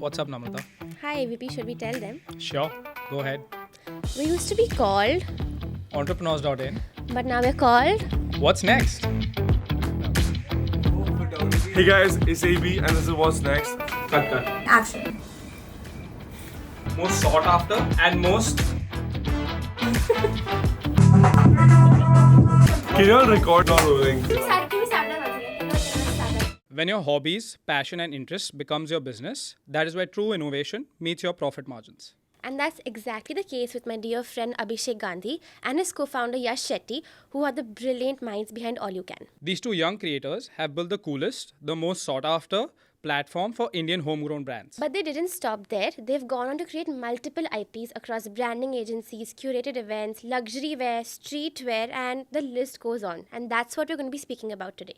What's up, Namrata? Hi, VP, should we tell them? Sure, go ahead. We used to be called, Entrepreneurs.in. but now we're called. What's next? Hey guys, it's AB and this is What's Next. Cut. Action. Most sought after and most. Can you all record not rolling? Can we start that once again? When your hobbies, passion, and interests becomes your business, that is where true innovation meets your profit margins. And that's exactly the case with my dear friend Abhishek Gandhi and his co-founder Yash Shetty, who are the brilliant minds behind All You Can. These two young creators have built the coolest, the most sought after platform for Indian homegrown brands. But they didn't stop there. They've gone on to create multiple IPs across branding agencies, curated events, luxury wear, streetwear, and the list goes on. And that's what we're going to be speaking about today.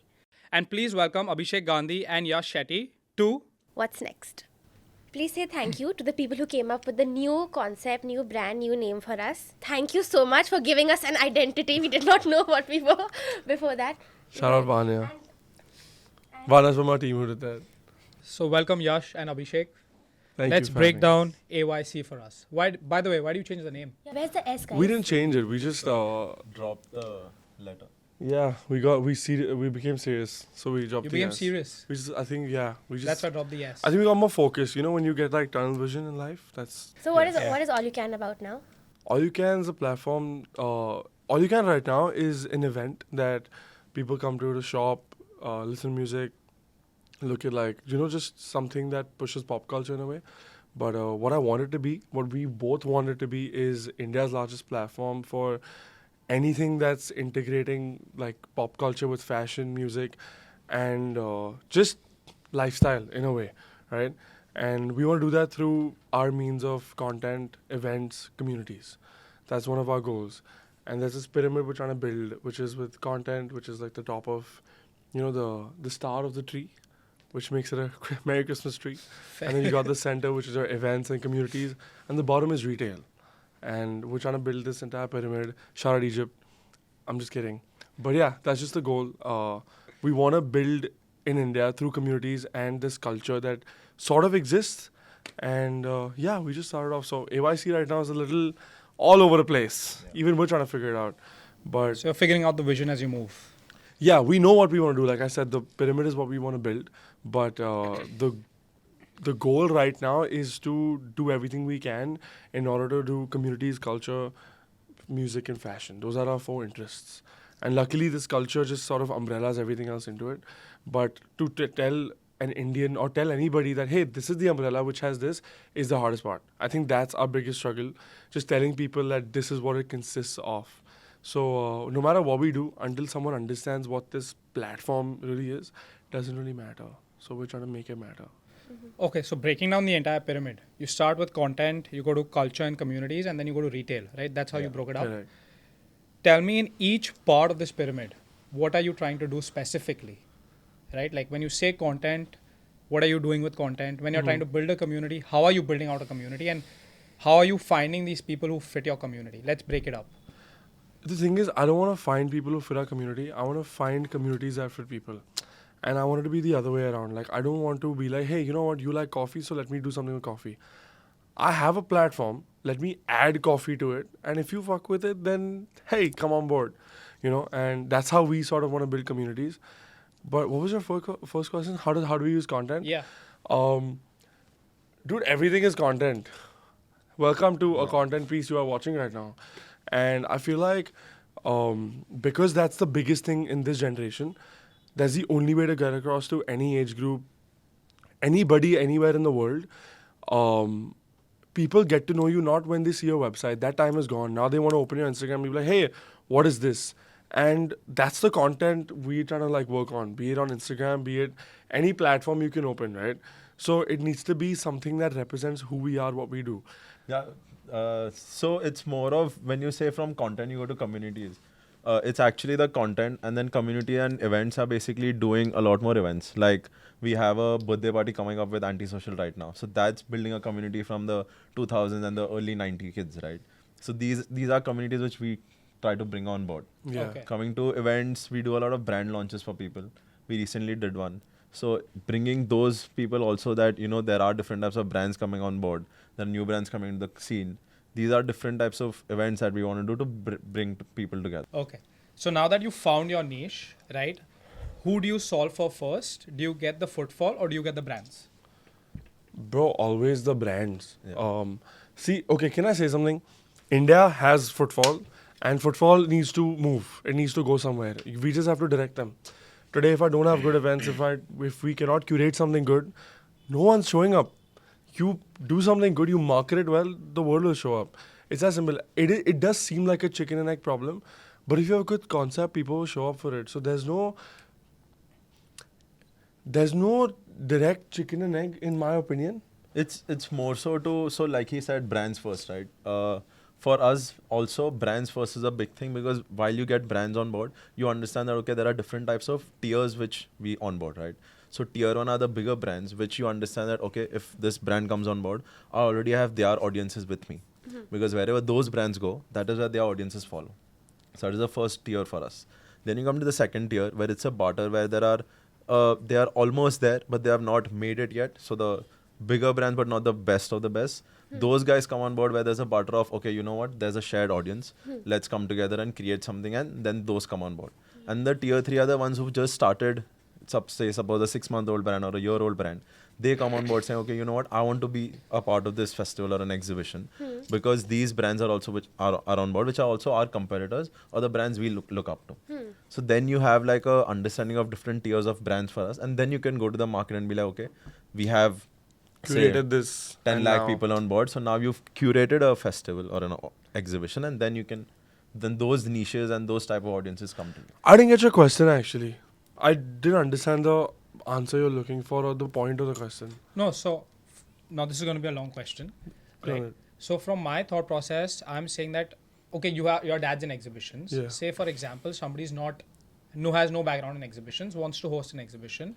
And please welcome Abhishek Gandhi and Yash Shetty to What's next? Please say thank you to the people who came up with the new concept, new brand, new name for us. Thank you so much for giving us an identity. We did not know what we were before that. Shout out Vanya. Vanya's from our team who did that. So welcome Yash and Abhishek. Thank Let's you for break having down AYC for us. Why? By the way, why do you change the name? Yeah, where's the S, guys? us. We didn't change it. We just Drop the letter. we became serious. So we dropped You the became S. serious. We just That's why I dropped the S. I think we got more focused. You know when you get like tunnel vision in life? That's So what is All You Can about now? All You Can is a platform. All You Can right now is an event that people come to shop, listen to music, look at just something that pushes pop culture in a way. But what I want it to be, what we both want it to be, is India's largest platform for anything that's integrating like pop culture with fashion, music, and just lifestyle in a way, right? And we want to do that through our means of content, events, communities. That's one of our goals. And there's this pyramid we're trying to build, which is with content, which is like the top of, the star of the tree, which makes it a Merry Christmas tree. And then you got the center, which is our events and communities. And the bottom is retail. And we're trying to build this entire pyramid. Shout out Egypt. I'm just kidding. But yeah, that's just the goal. We want to build in India through communities and this culture that sort of exists. And we just started off. So AYC right now is a little all over the place. Yeah. Even we're trying to figure it out. But So you're figuring out the vision as you move. yeah, we know what we want to do. Like I said, the pyramid is what we want to build. But the goal right now is to do everything we can in order to do communities, culture, music, and fashion. Those are our 4 interests. And luckily, this culture just sort of umbrellas everything else into it. But to tell an Indian or tell anybody that, hey, this is the umbrella which has this, is the hardest part. I think that's our biggest struggle. Just telling people that this is what it consists of. So no matter what we do, until someone understands what this platform really is, doesn't really matter. So we're trying to make it matter. Okay, so breaking down the entire pyramid, you start with content, you go to culture and communities, and then you go to retail, right? That's how you broke it up. Correct. Tell me in each part of this pyramid, what are you trying to do specifically, right? Like when you say content, what are you doing with content? When you're trying to build a community, how are you building out a community? And how are you finding these people who fit your community? Let's break it up. The thing is, I don't want to find people who fit our community. I want to find communities that fit people. And I want it to be the other way around. Like, I don't want to be like, hey, you know what, you like coffee, so let me do something with coffee. I have a platform, let me add coffee to it. And if you fuck with it, then, hey, come on board. And that's how we sort of want to build communities. But what was your first question? How do we use content? Yeah. Dude, everything is content. Welcome to a content piece you are watching right now. And I feel like because that's the biggest thing in this generation, that's the only way to get across to any age group, anybody, anywhere in the world. People get to know you not when they see your website. That time is gone. Now they want to open your Instagram and be like, hey, what is this? And that's the content we're trying to work on, be it on Instagram, be it any platform you can open, right? So it needs to be something that represents who we are, what we do. Yeah. So it's more of when you say from content, you go to communities. It's actually the content, and then community and events are basically doing a lot more events. Like we have a birthday party coming up with Antisocial right now. So that's building a community from the 2000s and the early 90s kids, right? So these are communities which we try to bring on board. Yeah. Okay. Coming to events, we do a lot of brand launches for people. We recently did one. So bringing those people also that, there are different types of brands coming on board, there are new brands coming into the scene. These are different types of events that we want to do to bring people together. Okay. So now that you found your niche, right? Who do you solve for first? Do you get the footfall or do you get the brands? Bro, always the brands. Yeah. See, okay, can I say something? India has footfall, and footfall needs to move. It needs to go somewhere. We just have to direct them. Today, if I don't have good events, if we cannot curate something good, no one's showing up. You do something good, you market it well, the world will show up. It's as simple. It does seem like a chicken and egg problem, but if you have a good concept, people will show up for it. So there's no direct chicken and egg, in my opinion. It's more so like he said, brands first, right? For us also, brands first is a big thing, because while you get brands on board, you understand that okay, there are different types of tiers which we onboard, right? So tier 1 are the bigger brands, which you understand that okay, if this brand comes on board, I already have their audiences with me, because wherever those brands go, that is where their audiences follow. So that is the first tier for us. Then you come to the second tier, where it's a barter, where they are almost there, but they have not made it yet. So the bigger brands, but not the best of the best. Those guys come on board where there's a barter of, okay, you know what, there's a shared audience. Let's come together and create something, and then those come on board. And the tier 3 are the ones who just started, say, suppose a 6-month-old brand or a year-old brand. They come on board saying, okay, you know what, I want to be a part of this festival or an exhibition, because these brands are also which are on board, which are also our competitors or the brands we look up to. So then you have like a understanding of different tiers of brands for us, and then you can go to the market and be like, okay, we have Curated this 10 and lakh now- people on board. So now you've curated a festival or an exhibition, and then then those niches and those type of audiences come to you. I didn't get your question actually. I didn't understand the answer you're looking for or the point of the question. No, so now this is going to be a long question. Go Right? ahead. So from my thought process, I'm saying that, okay, your dad's in exhibitions. Yeah. Say, for example, somebody's has no background in exhibitions, wants to host an exhibition.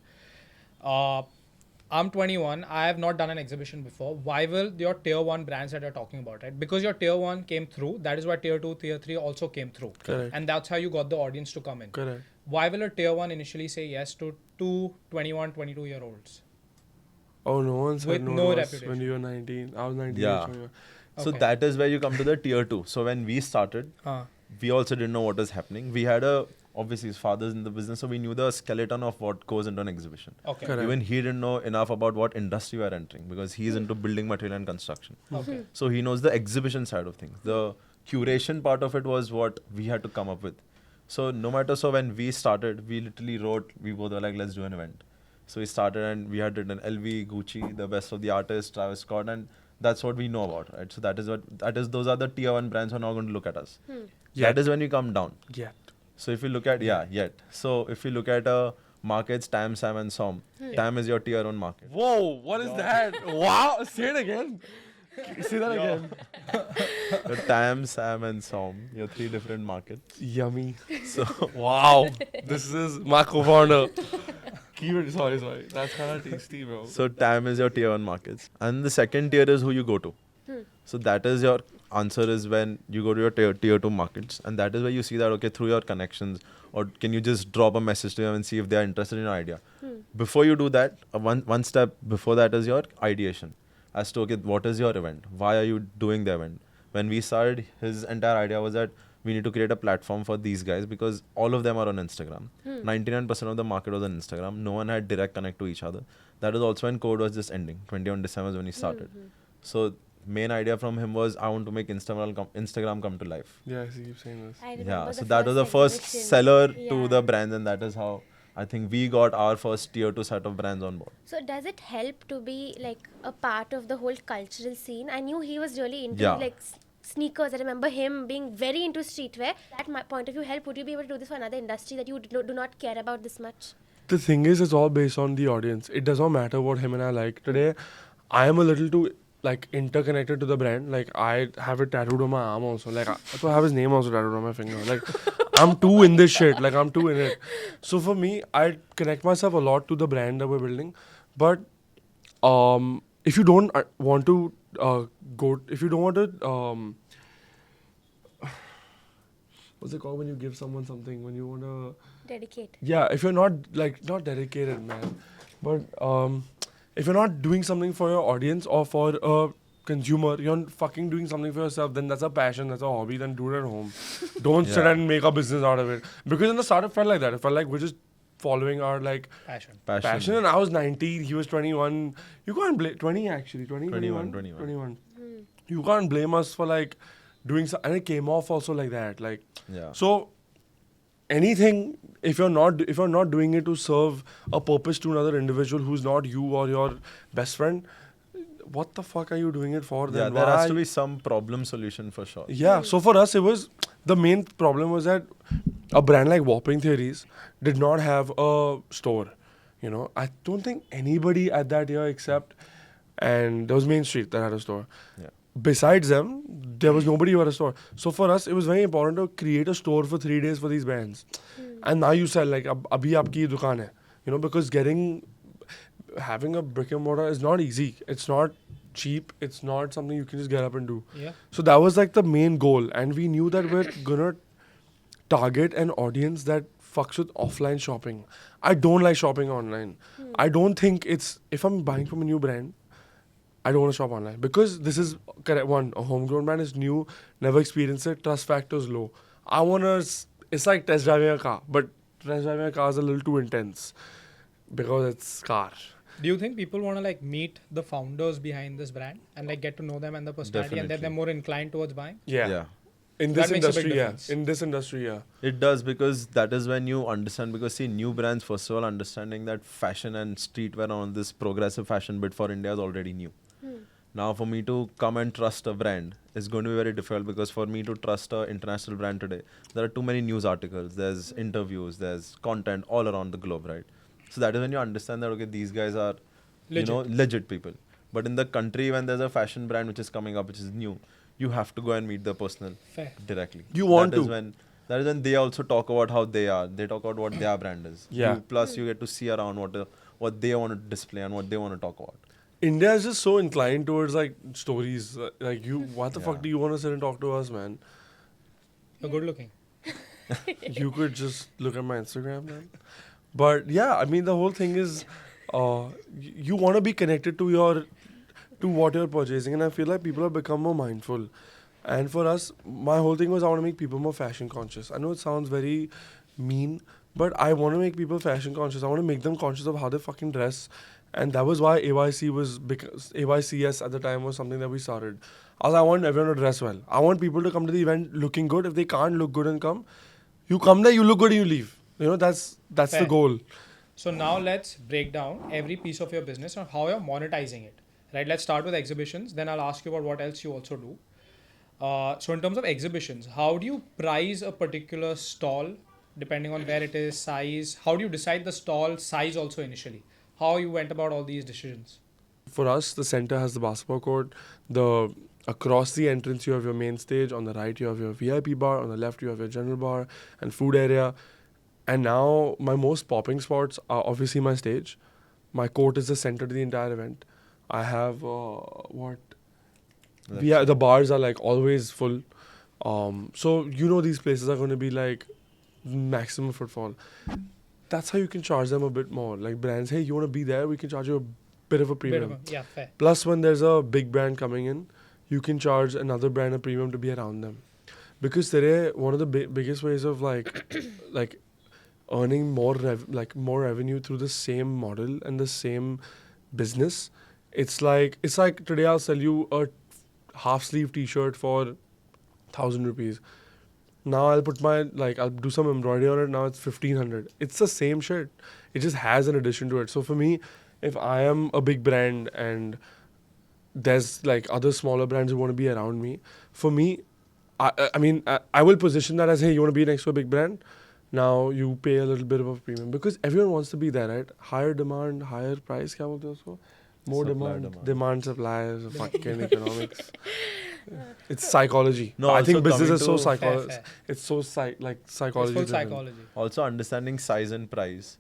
I'm 21. I have not done an exhibition before. Why will your tier 1 brands that you're talking about, right? Because your tier 1 came through. That is why tier 2, tier 3 also came through. Correct. And that's how you got the audience to come in. Correct. Why will a tier 1 initially say yes to 2 21, 22-year-olds? Oh, no one With said no, no to us reputation. when you were 19. I was 19. Yeah. when you were- So Okay. that is where you come to the tier 2. So when we started, we also didn't know what was happening. We had obviously his father's in the business, so we knew the skeleton of what goes into an exhibition. Okay. Correct. Even he didn't know enough about what industry we are entering, because he's into building material and construction. Okay. So he knows the exhibition side of things. The curation part of it was what we had to come up with. So no matter, so when we started, we literally we both were like, let's do an event. So we started and we had written LV, Gucci, the best of the artists, Travis Scott, and that's what we know about, right? So those are the tier 1 brands who are now going to look at us. Yeah. That is when you come down. Yeah. So if you look at, So if you look at markets, Tam, Sam and Som, Tam is your tier 1 market. Whoa, what is that? Wow, say it again. Say that again. The Tam, Sam and Som, your 3 different markets. Yummy. So Wow, this is my co-founder. Keep it, sorry. That's kind of tasty, bro. So TAM is your tier 1 markets. And the second tier is who you go to. So that is your answer, is when you go to your tier 2 markets. And that is where you see that, okay, through your connections, or can you just drop a message to them and see if they are interested in your idea. Before you do that, one step before that is your ideation. As to, okay, what is your event? Why are you doing the event? When we started, his entire idea was that we need to create a platform for these guys, because all of them are on Instagram. 99% of the market was on Instagram. No one had direct connect to each other. That was also when code was just ending. 21 December is when he started. So main idea from him was, I want to make Instagram come to life. Yeah, I keep saying this. I remember Yeah, so that was the first exhibition. seller Yeah. to the brands, and that is how I think we got our first tier 2 set of brands on board. So does it help to be like a part of the whole cultural scene? I knew he was really into Yeah. like sneakers. I remember him being very into streetwear. That my point of view help. Would you be able to do this for another industry that you do not care about this much? The thing is, it's all based on the audience. It does not matter what him and I like. Today, I am a little too like interconnected to the brand. Like, I have it tattooed on my arm also. Like, I have his name also tattooed on my finger. Like, I'm too in this shit. Like, I'm too in it. So for me, I connect myself a lot to the brand that we're building. But if you don't want to if you don't want to what's it called when you give someone something, when you want to Dedicate. yeah, if you're not dedicated, man, But if you're not doing something for your audience or for a consumer, you're fucking doing something for yourself, then that's a passion, that's a hobby, then do it at home. Don't sit Yeah. and make a business out of it. Because in the start it felt like that. It felt like we're just following our like passion. And I was 19, he was 21. You can't blame 20 actually. 21. You can't blame us for like doing so, and it came off also like that. Like Yeah. so anything, if you're not doing it to serve a purpose to another individual who's not you or your best friend, what the fuck are you doing it for Yeah, then? there has to Why? be some problem solution for sure. Yeah, so for us, it was the main problem was that a brand like Warping Theories did not have a store. You know, I don't think anybody at that year except, and there was Main Street that had a store. Yeah. Besides them, there was nobody who had a store. So for us, it was very important to create a store for 3 days for these brands. And now you sell like, abhi aapki dukaan hai. You know, because having a brick and mortar is not easy. It's not cheap. It's not something you can just get up and do. Yeah. So that was like the main goal. And we knew that we're gonna target an audience that fucks with offline shopping. I don't like shopping online. I don't think if I'm buying from a new brand, I don't want to shop online. Because this is, correct, one, a homegrown brand is new, never experienced it, trust factor is low. It's like test driving a car, but test driving a car is a little too intense because it's car. Do you think people want to like meet the founders behind this brand and like get to know them and the personality, and then they're Definitely. more inclined towards buying? Yeah. In this That makes a big industry, yeah. difference. In this industry, yeah. It does, because that is when you understand, because see, new brands, first of all, understanding that fashion and streetwear on this progressive fashion bit for India is already new. Now for me to come and trust a brand is going to be very difficult, because for me to trust an international brand today, there are too many news articles, there's interviews, there's content all around the globe, right? So that is when you understand that, okay, these guys are, legit people. But in the country, when there's a fashion brand which is coming up, which is new, you have to go and meet the person Fair. directly. You want That is to. that is when they also talk about how they are. They talk about what their brand is. Yeah. Plus, you get to see around what they want to display and what they want to talk about. India is just so inclined towards like stories. Like what the fuck Yeah. do you want to sit and talk to us, man? You're good looking. You could just look at my Instagram then. But yeah, I mean the whole thing is, you want to be connected to what you're purchasing, and I feel like people have become more mindful. And for us, my whole thing was I want to make people more fashion conscious. I know it sounds very mean, but I want to make people fashion conscious. I want to make them conscious of how they fucking dress. And that was why AYC was, because AYCS at the time was something that we started. I want everyone to dress well. I want people to come to the event looking good. If they can't look good and come, you come there, you look good and you leave. You know, that's the Fair. goal. So now let's break down every piece of your business and how you're monetizing it. Right? Let's start with exhibitions. Then I'll ask you about what else you also do. So in terms of exhibitions, how do you price a particular stall depending on where it is, size? How do you decide the stall size also initially? How you went about all these decisions? For us, the center has the basketball court. Across the entrance, you have your main stage. On the right, you have your VIP bar. On the left, you have your general bar and food area. And now, my most popping spots are obviously my stage. My court is the center to the entire event. I have the bars are like always full. So these places are going to be like maximum footfall. That's how you can charge them a bit more. Like brands, hey, you want to be there? We can charge you a bit of a premium. Yeah, fair. Plus, when there's a big brand coming in, you can charge another brand a premium to be around them. Because today, one of the biggest ways of like earning more revenue through the same model and the same business, it's like today I'll sell you a half sleeve T-shirt for 1,000 rupees. Now I'll put I'll do some embroidery on it. Now it's 1,500. It's the same shirt. It just has an addition to it. So for me, if I am a big brand and there's like other smaller brands who want to be around me, for me, I will position that as, hey, you want to be next to a big brand? Now you pay a little bit of a premium because everyone wants to be there, right? Higher demand, higher price. क्या बोलते हैं उसको? More demand, supply, fucking economics. It's psychology. No, I think also business is so coming psychology. Fair. It's so psychology. It's full driven. psychology. Also understanding size and price.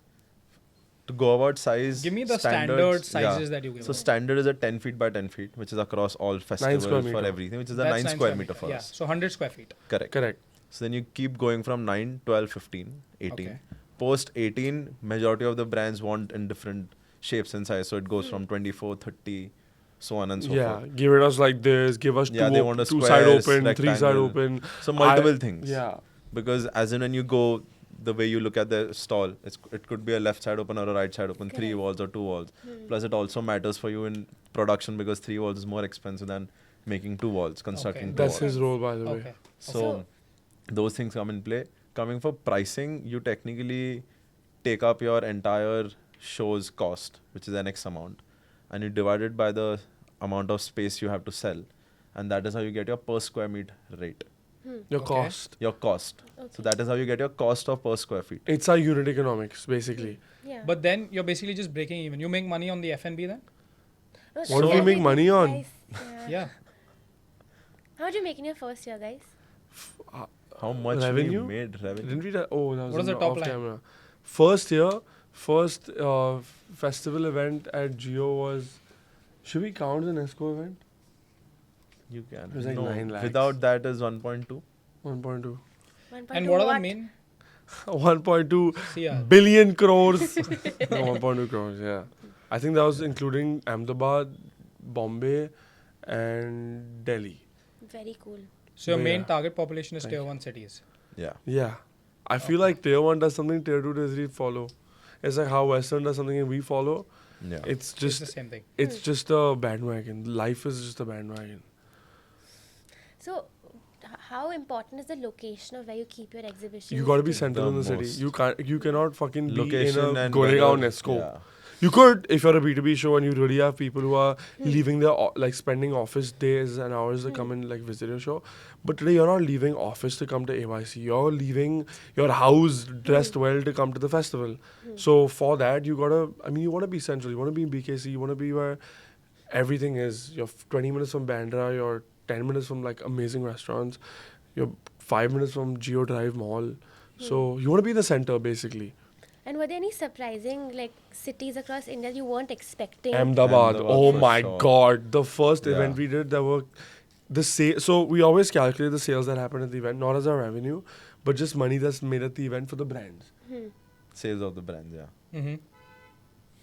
To go about size, Give me the standard standards, sizes that you give So out. standard is a 10 feet by 10 feet, which is across all festivals square for meter. everything, which is a That's 9 square meter for yeah. us. So 100 square feet. Correct. Correct. So then you keep going from 9, 12, 15, 18. Okay. Post 18, majority of the brands want in different shapes and size. So it goes from 24, 30, so on and so Yeah, forth. give it us like this. Give us Yeah, two, they want a two side squares, open, three side rectangle. open. So multiple things. Yeah. Because as in when you go, the way you look at the stall, it could be a left side open or a right side open, 3 Correct. walls or 2 walls. Plus it also matters for you in production because 3 walls is more expensive than making 2 walls, constructing Okay. 2 That's walls. his role, by the way. Okay. So those things come in play. Coming for pricing, you technically take up your entire show's cost, which is an X amount, and you divide it by the amount of space you have to sell, and that is how you get your per square meter rate, Your Okay. cost. your cost. So that is how you get your cost of per square feet. It's our unit economics, basically. Yeah. But then you're basically just breaking even. You make money on the F&B then? No, What do we yeah, make did, money on? guys. Yeah. Yeah. How did you make in your first year, guys? How much Revenue? we made revenue? Didn't we? Oh, that was, What was the in top off line? camera. First year, first festival event at Geo was. Should we count the Nesco event? You can. It was like no, 9 lakhs. without that is 1.2. 1.2. And what are the main 1.2 CR? billion crores. No, 1.2 crores. Yeah, I think that was including Ahmedabad, Bombay, and Delhi. Very cool. So your But main yeah. target population is Thank tier you. 1 cities. Yeah. Yeah, I feel like tier 1 does something, tier 2 does really follow. It's like how Western does something and we follow. Yeah. It's It's just the same thing. it's just a bandwagon. Life is just a bandwagon. So, how important is the location of where you keep your exhibitions? You gotta be to- central The in the city. most. You cannot fucking be Location in a and Goregaon weather, Nesco. yeah. You could if you're a B2B show and you really have people who are leaving their like spending office days and hours to come and like visit your show. But today you're not leaving office to come to AYC. You're leaving your house dressed well to come to the festival. So for that you you wanna be central. You wanna be in BKC. You wanna be where everything is. You're 20 minutes from Bandra. You're 10 minutes from like amazing restaurants. You're 5 minutes from Geo Drive Mall. So you wanna be in the center basically. And were there any surprising like cities across India you weren't expecting? Ahmedabad. Ahmedabad Oh for my sure. god. The first Yeah. event we did, there were so we always calculate the sales that happen at the event, not as our revenue, but just money that's made at the event for the brands. Sales of the brands, yeah. Mm-hmm.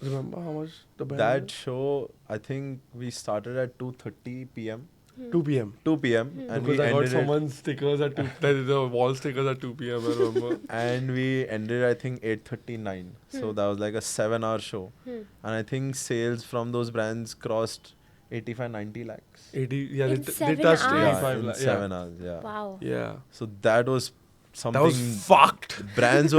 Remember how much the brand That was? show, I think we started at 2:30 p.m. 2 p.m. 2 p.m. and Because we I got ended it, someone's stickers at 2 the wall stickers at 2 p.m. I remember. and we ended I think 8:39. So that was like a 7-hour show. And I think sales from those brands crossed 85-90 lakhs. 80 yeah, In they 7 touched hours? 85 Yeah, in lakhs. 7 hours, yeah. Wow. Yeah. So that was something. That was fucked. brands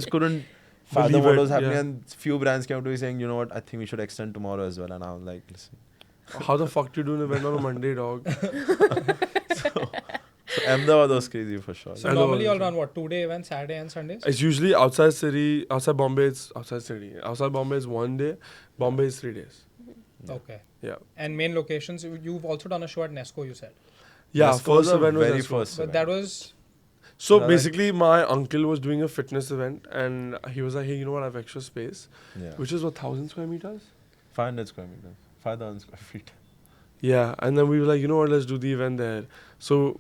couldn't fathom Believe what it, was happening, yeah. and few brands came to me saying, you know what, I think we should extend tomorrow as well. And I was like, listen. How the fuck do you do an event on a Monday, dog? So Ahmedabad was crazy for sure. So I know normally what you'll you're run what, 2-day events, Saturday and Sundays? It's usually outside city, outside Bombay, it's outside city. Outside Bombay is 1 day, Bombay is 3 days. Okay. Yeah. And main locations, you've also done a show at Nesco, you said. Yeah, Nesco was first the event was very Nesco. first But event. that was... So Like- basically, my uncle was doing a fitness event, and he was like, "Hey, you know what? I have extra space, Yeah. which is what 1,000 square meters." 500 square meters. 5,000 square feet. Yeah, and then we were like, "You know what? Let's do the event there." So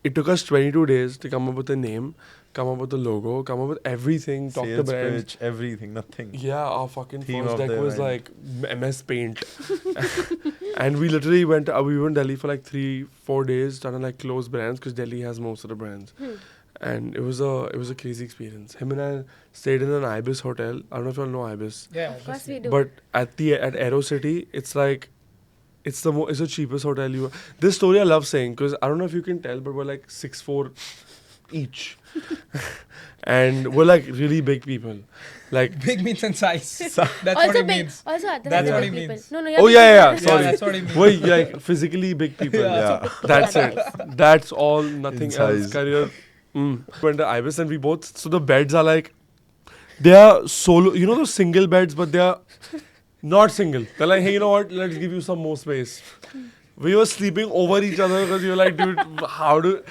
it took us 22 days to come up with a name, come up with the logo, come up with everything, talk to Sales brands. pitch, everything, nothing. Yeah, our fucking Theme first of deck the was event. like MS Paint, and we literally went. We were in Delhi for like 3-4 days, trying to like close brands because Delhi has most of the brands. And it was a crazy experience. Him and I stayed in an Ibis hotel. I don't know if you all know Ibis, Yeah, Of course we obviously. do. but at Aero City, it's like it's the cheapest hotel you. This story I love saying because I don't know if you can tell, but we're like 6'4" each, and we're like really big people. Like Big means in size. That's what also it big. means. Also, Adarsh That's are what big he people. means. No, you're oh big yeah, people. sorry. Yeah, that's what he means. We're like physically big people. Yeah. That's it. That's all. Nothing In else. size. Career. Went to Ibis and we both. So the beds are like, they are solo. You know those single beds, but they are not single. They're like, hey, you know what? Let's give you some more space. We were sleeping over each other because we were like, dude, how do?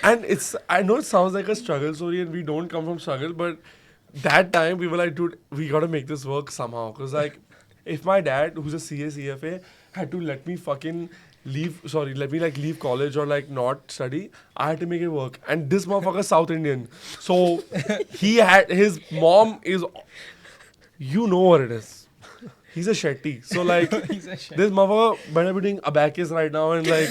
And I know it sounds like a struggle story, and we don't come from struggle, but that time we were like, dude, we gotta make this work somehow. Because like, if my dad, who's a CA CFA, had to let me fucking leave college or like not study, I had to make it work. And this motherfucker South Indian, so his mom is, you know what it is. He's a Shetty. So like, He's a Shetty. this motherfucker better be doing abacus right now and like,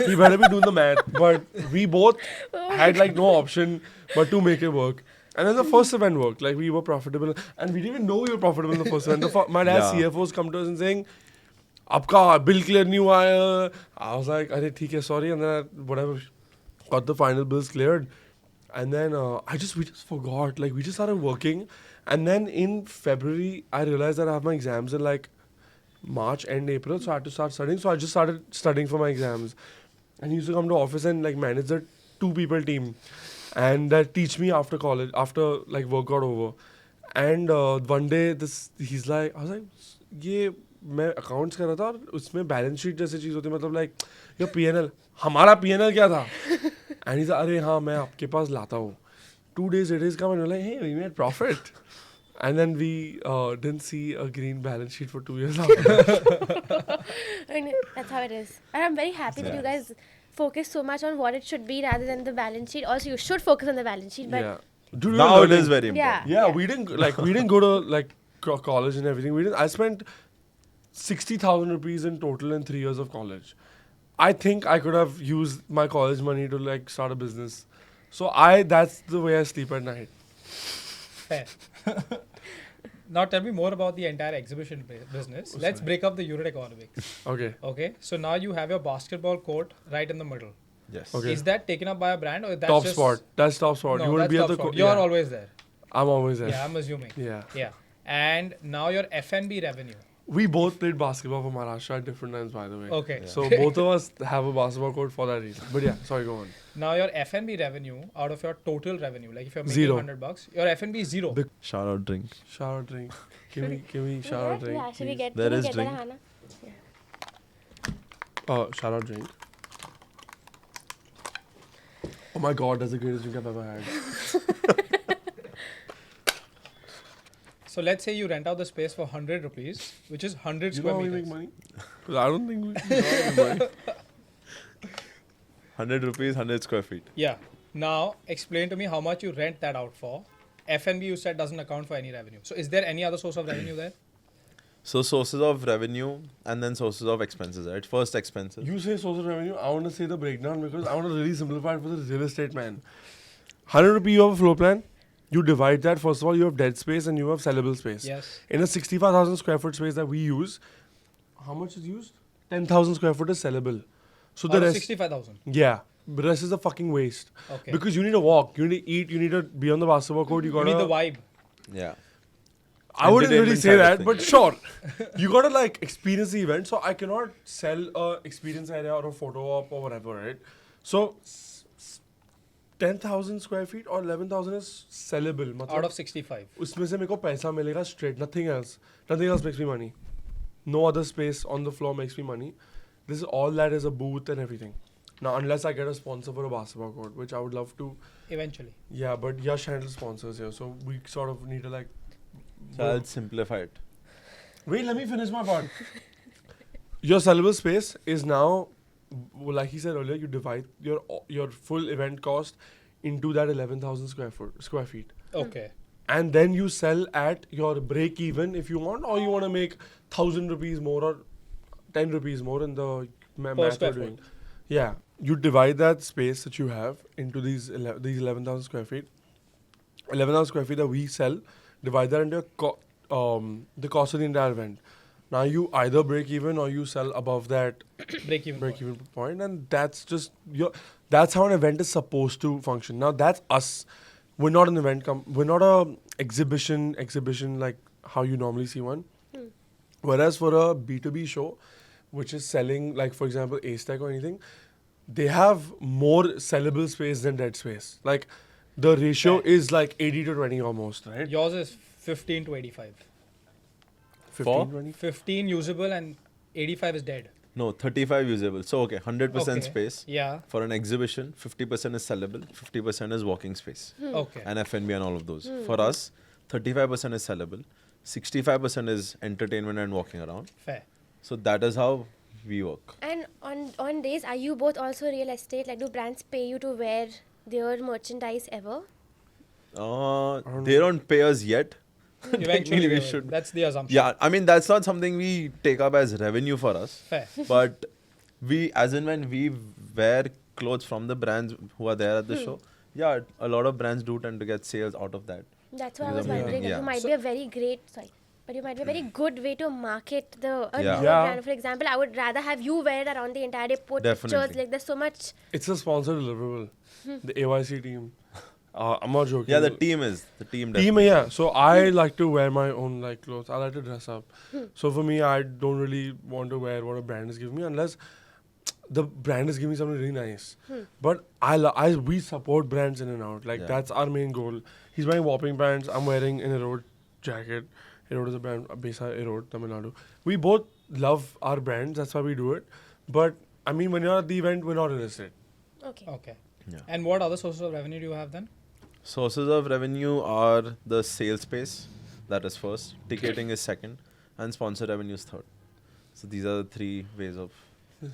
he better be doing the math. But we both had like no option but to make it work. And then the first event worked. Like we were profitable and we didn't even know we were profitable in the first event. My dad's Yeah. CFOs come to us and saying, "Aapka bill clear nahi hua hai." I was like, "Arey, theek hai, sorry." And then whatever, got the final bills cleared. And then we just forgot. Like we just started working. And then in February, I realized that I have my exams in like March and April. So I had to start studying. So I just started studying for my exams. And he used to come to office and like manage the 2-people team. And teach me after college, after like work got over. And one day he's like, I was like, ये मैं accounts कर रहा था और उसमें balance sheet जैसे चीज़ होती है मतलब like ये P&L हमारा P&L क्या था? And he's like, अरे हाँ मैं आपके पास लाता हूँ. 2 days it is come and we're like, hey, we made profit. And then we didn't see a green balance sheet for 2 years after. I mean, that's how it is. And I'm very happy that you guys focus so much on what it should be rather than the balance sheet. Also, you should focus on the balance sheet. But Yeah. Dude, we Now were it is learning. very important. Yeah, we didn't go to like college and everything. I spent 60,000 rupees in total in 3 years of college. I think I could have used my college money to like start a business. So that's the way I sleep at night. Fair. Now tell me more about the entire exhibition business. Let's break up the unit economics. Okay. Okay. So now you have your basketball court right in the middle. Yes. Okay. Is that taken up by a brand or that's Top just spot. That's top spot. No, you will that's be at top the spot. court. You're Yeah. always there. I'm always there. Yeah, I'm assuming. Yeah. Yeah. And now your F&B revenue. We both played basketball for Maharashtra at different times, by the way. Okay. So both of us have a basketball court for that reason. But yeah, sorry, go on. Now your F&B revenue out of your total revenue, like if you're making Zero. $100, your F&B is zero. Shout out drink. Shower drink. Can we shower drink? Yeah, should we please? get There can we is get drink. that, Hannah? Shower drink. Oh my god, that's the greatest drink I've ever had. So let's say you rent out the space for 100 rupees, which is 100 You know square how we meters. make money? 'Cause I don't think we make money. 100 rupees, 100 square feet. Yeah. Now explain to me how much you rent that out for. F&B you said doesn't account for any revenue. So is there any other source of revenue there? So sources of revenue and then sources of expenses, right? First expenses. You say source of revenue, I want to say the breakdown because I want to really simplify it for the real estate man. 100 rupee, you have a floor plan. You divide that. First of all, you have dead space and you have sellable space. Yes. In a 65,000 square foot space that we use, how much is used? 10,000 square foot is sellable. So Out the of rest, 65,000. yeah, the rest is a fucking waste. Okay. Because you need to walk, you need to eat, you need to be on the basketball court. You You gotta. need the vibe. Yeah. I wouldn't really Entertainment say side of that, things. but sure. You gotta like experience the event. So I cannot sell a experience area or a photo op or whatever, right? So 10,000 square feet or 11,000 is sellable. Out of 65. उसमें से मेरे को पैसा मिलेगा straight. Nothing else. Nothing else makes me money. No other space on the floor makes me money. This is all that is a booth and everything. Now, unless I get a sponsor for a basketball court, which I would love to. Eventually. Yeah, but Yash handles sponsors here, so we sort of need to like. So I'll simplify it. Wait, let me finish my part. Your sellable space is now, like he said earlier, you divide your full event cost into that 11,000 square feet. Okay. And then you sell at your break even if you want, or you want to make 1,000 rupees more or 10 rupees more in the math square you're doing. Yeah, you divide that space that you have into these 11,000 square feet. 11,000 square feet that we sell, divide that into the cost of the entire event. Now you either break even or you sell above that Break even. break even point, and that's just that's how an event is supposed to function. Now that's us. We're not an event we're not a exhibition like how you normally see one. Whereas for a B2B show, which is selling, like for example A-Stack or anything, they have more sellable space than dead space. Like the ratio is like 80 to 20 almost, right? Yours is 15 to 85. 15, For? 20? 15 usable and 85 is dead. No, 35 usable. So, okay, 100% Okay. space. Yeah. For an exhibition, 50% is sellable, 50% is walking space. Okay. And F&B and all of those. For us, 35% is sellable, 65% is entertainment and walking around. Fair. So that is how we work. And on days, are you both also real estate? Like, do brands pay you to wear their merchandise ever? They don't pay us yet, Eventually, we we should. That's the assumption. Yeah, I mean that's not something we take up as revenue for us. Fair. But we, as in when we wear clothes from the brands who are there at the show, yeah, a lot of brands do tend to get sales out of that. That's why I Because was of wondering. yeah. You might be a very great. Sorry. But you might be a very good way to market a Yeah. newer Yeah. brand. For example, I would rather have you wear it around the entire day, put Definitely. pictures. Like there's so much. It's a sponsored deliverable. The AYC team. I'm not joking. Yeah, the team. Team, yeah. So I like to wear my own like clothes. I like to dress up. So for me, I don't really want to wear what a brand is giving me unless the brand is giving me something really nice. But we support brands in and out. Like Yeah. that's our main goal. He's wearing Whopping pants. I'm wearing an Erode jacket. Erode is a brand based on Erode, Tamil Nadu. We both love our brands. That's why we do it. But I mean, when you're at the event, we're not interested. Okay. Okay. Yeah. And what other sources of revenue do you have then? Sources of revenue are the sales space, that is first. Ticketing is second, and sponsor revenue is third. So these are the three ways of.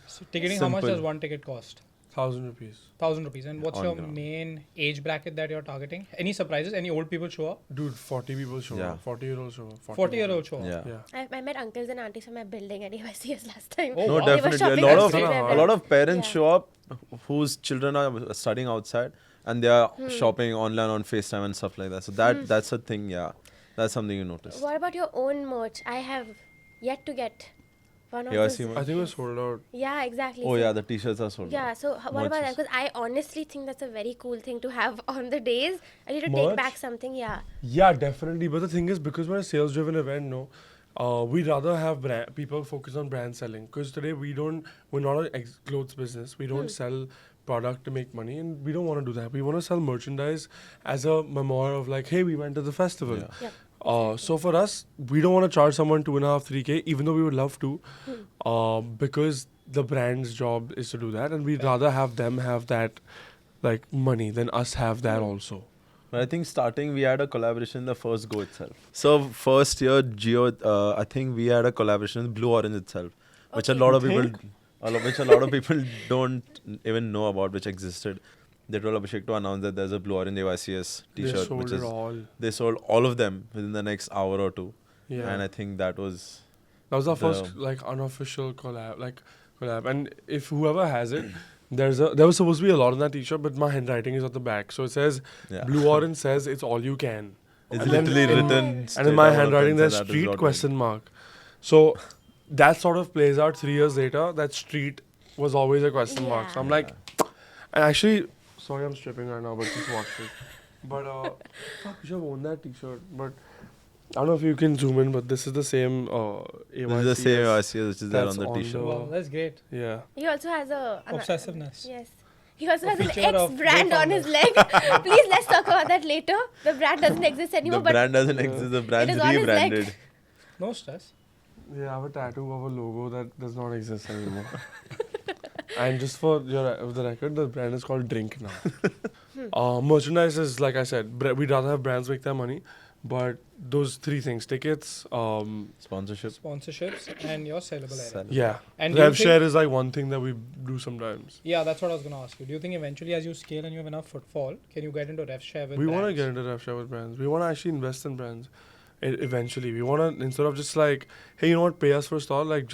So ticketing, how much Simple. does one ticket cost? 1,000 rupees. 1,000 rupees. And what's On your ground. main age bracket that you're targeting? Any surprises? Any old people show up? Dude, 40 people show Yeah. up. 40-year-old show up. 40-year-old show up? Yeah. Yeah. I met uncles and aunties from my building at AYCS last time. Oh, No, wow. They were definitely. shopping A lot at of Streetwear a a lot of parents Yeah. show up whose children are studying outside and they are shopping online on FaceTime and stuff like that. So that's a thing. Yeah, that's something you notice. What about your own merch? I have yet to get one of Yeah, I those. see I think we're sold out. Yeah, exactly. Oh So- yeah, the t-shirts are sold. Yeah, out. so what about that? Merch is- Because I honestly think that's a very cool thing to have on the days. I need to Merch? take back something, yeah. Yeah, definitely. But the thing is, because we're a sales-driven event, no, we'd rather have people focus on brand selling. Because today we're not an clothes business. We don't sell product to make money, and we don't want to do that. We want to sell merchandise as a memorial of like, hey, we went to the festival. Yeah. Yep. So for us, we don't want to charge someone 2.5, 3K, even though we would love to, because the brand's job is to do that, and we'd rather have them have that like money than us have that also. But I think starting we had a collaboration the first go itself. So first year Geo, I think we had a collaboration with Blue Orange itself, which a Okay. lot of people, which a lot of people don't even know about, which existed. They told Abhishek to announce that there's a Blue Orange AYCS They T-shirt, sold which it is all. they sold all of them within the next hour or two, Yeah. and I think that was That was our The- first like unofficial collab. And if whoever has it, there was supposed to be a lot on that T-shirt, but my handwriting is at the back, so it says yeah. Blue Orange says it's all you can. It's And then literally in- written. And straight in my out of handwriting pencil, there's that is street what question mark. So that sort of plays out 3 years later. That street was always a question mark. So I'm Yeah. like, and actually, sorry I'm stripping right now, but just watch it. But fuck, you should have worn that T-shirt. But I don't know if you can zoom in, but this is the same AYCS. This is the same AYCS which is there That's on the on T-shirt. the- Wow, that's great. Yeah. He also has a... Obsessiveness. Yes. He also A has an feature of X brand on his co-founder. leg. Please, let's talk about that later. The brand doesn't exist The anymore, but brand doesn't exist. The brand's is on his leg. rebranded. No stress. Yeah, I have a tattoo of a logo that does not exist anymore. And just for the record, the brand is called Drink now. Merchandise is, like I said, we'd rather have brands make their money. But those three things, tickets, Sponsorship. Sponsorships and your sellable area. Sell. yeah. And do you Rev think- share is like one thing that we do sometimes. Yeah, that's what I was going to ask you. Do you think eventually as you scale and you have enough footfall, can you get into rev share with We want to brands? get into rev share with brands. We want to actually invest in brands. Eventually, we want to, instead of just like, hey, you know what, pay us for a stall, like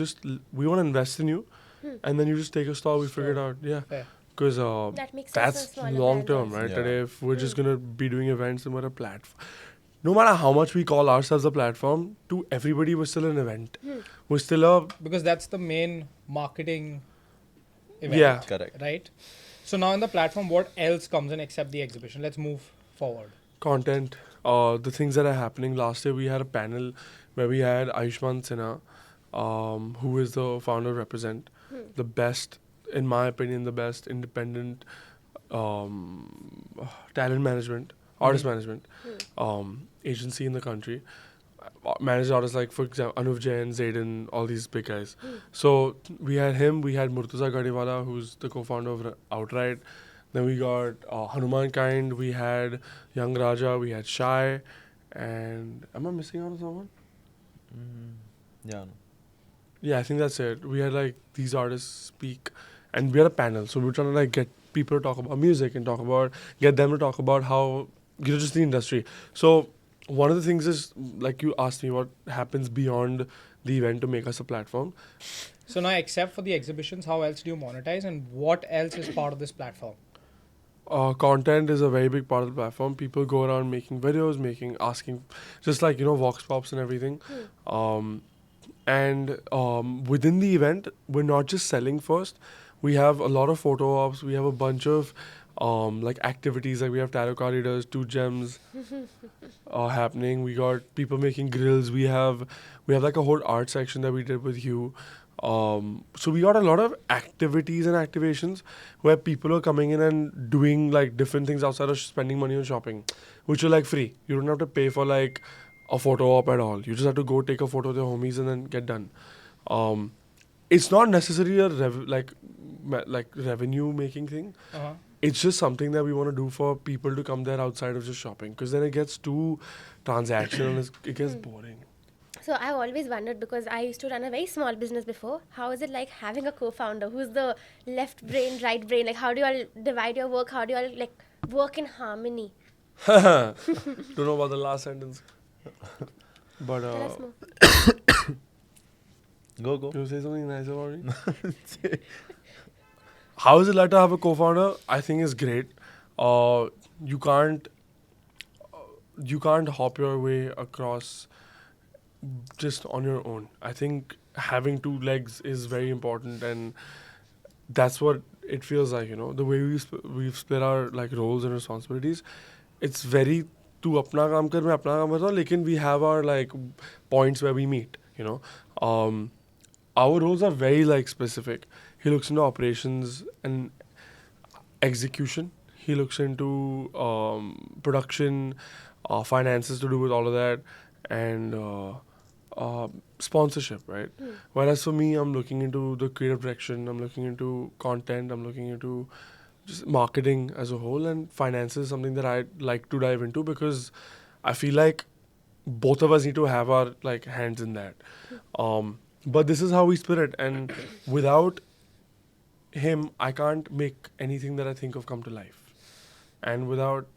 we want to invest in you, and then you just take a stall, we figure it out. Yeah. Fair. Because that makes sense that's for smaller long brands term, also. right? Yeah. Today, if we're just gonna be doing events and we're a platform, no matter how much we call ourselves a platform, to everybody we're still an event. We're still a Because that's the main marketing event. Yeah. Correct. Right? So now in the platform, what else comes in except the exhibition? Let's move forward. content. The things that are happening. Last year we had a panel where we had Ayushman Sinha, who is the founder of Represent, the best, in my opinion, the best independent talent management, artist management agency in the country. Managed artists like, for example, Anuv Jain, Zayden, all these big guys. So we had him, we had Murtaza Gadiwala, who's the co-founder of Outright. Then we got Hanuman Kind, we had Young Raja, we had Shy, and am I missing out on someone? Yeah. No. Yeah, I think that's it. We had like these artists speak, and we had a panel. So we were trying to like get people to talk about music and get them to talk about how, just the industry. So one of the things is, like you asked me, what happens beyond the event to make us a platform. So now, except for the exhibitions, how else do you monetize, and what else is part of this platform? Content is a very big part of the platform. People go around making videos, asking, just like, Vox Pops and everything. And within the event, we're not just selling first. We have a lot of photo ops. We have a bunch of like activities. Like we have tarot card readers, 2 gems happening. We got people making grills. We have like a whole art section that we did with you. So we got a lot of activities and activations where people are coming in and doing like different things outside of spending money on shopping, which are like free. You don't have to pay for like a photo op at all. You just have to go take a photo of the homies and then get done. It's not necessarily a revenue making thing. Uh-huh. It's just something that we want to do for people to come there outside of just shopping, because then it gets too transactional and it gets boring. So I've always wondered, because I used to run a very small business before, how is it like having a co-founder who's the left brain, right brain? Like, how do you all divide your work? How do you all like work in harmony? Don't know about the last sentence. But Tell us more. Go. you say something nice about me? How is it like to have a co-founder? I think it's great. You can't hop your way across just on your own. I think having 2 legs is very important, and that's what it feels like. The way we've split our like roles and responsibilities. It's very तू अपना काम कर मैं अपना काम करता हूँ, लेकिन we have our like points where we meet. Our roles are very like specific. He looks into operations and execution. He looks into production, finances to do with all of that, and sponsorship, right? Whereas for me, I'm looking into the creative direction, I'm looking into content, I'm looking into just marketing as a whole, and finances is something that I'd like to dive into, because I feel like both of us need to have our like hands in that. But this is how we split it, and without him, I can't make anything that I think of come to life. And without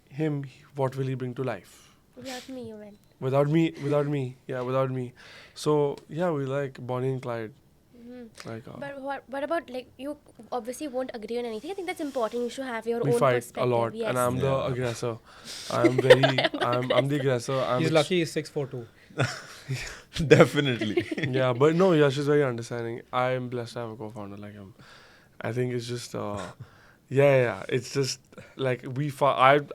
him, what will he bring to life? Without me, you went. Without me. So yeah, we like Bonnie and Clyde. Like, But what about, like, you obviously won't agree on anything. I think that's important. You should have your we own fight perspective. a lot, Yes. and I'm the Yeah. aggressor. I'm the aggressor. He's lucky he's 6'4" Definitely. Yeah, but no, Yash is very understanding. I'm blessed to have a co-founder like him. I think it's just, yeah. It's just like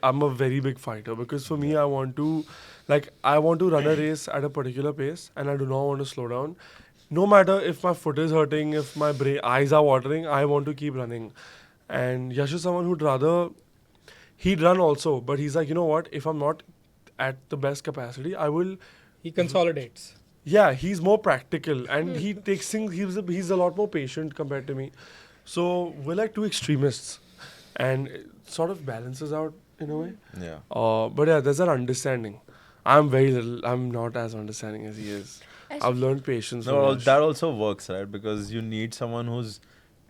I'm a very big fighter, because for me, I want to run a race at a particular pace, and I do not want to slow down. No matter if my foot is hurting, if my eyes are watering, I want to keep running. And Yash is someone he'd run also, but he's like, you know what? If I'm not at the best capacity, I will. He consolidates. Yeah, he's more practical, and he takes things. He's a lot more patient compared to me. So we're like 2 extremists, and it sort of balances out in a way. Yeah. But yeah, there's that understanding. I'm not as understanding as he is. I've learned patience. No, from Yash. that also works, right? Because you need someone who's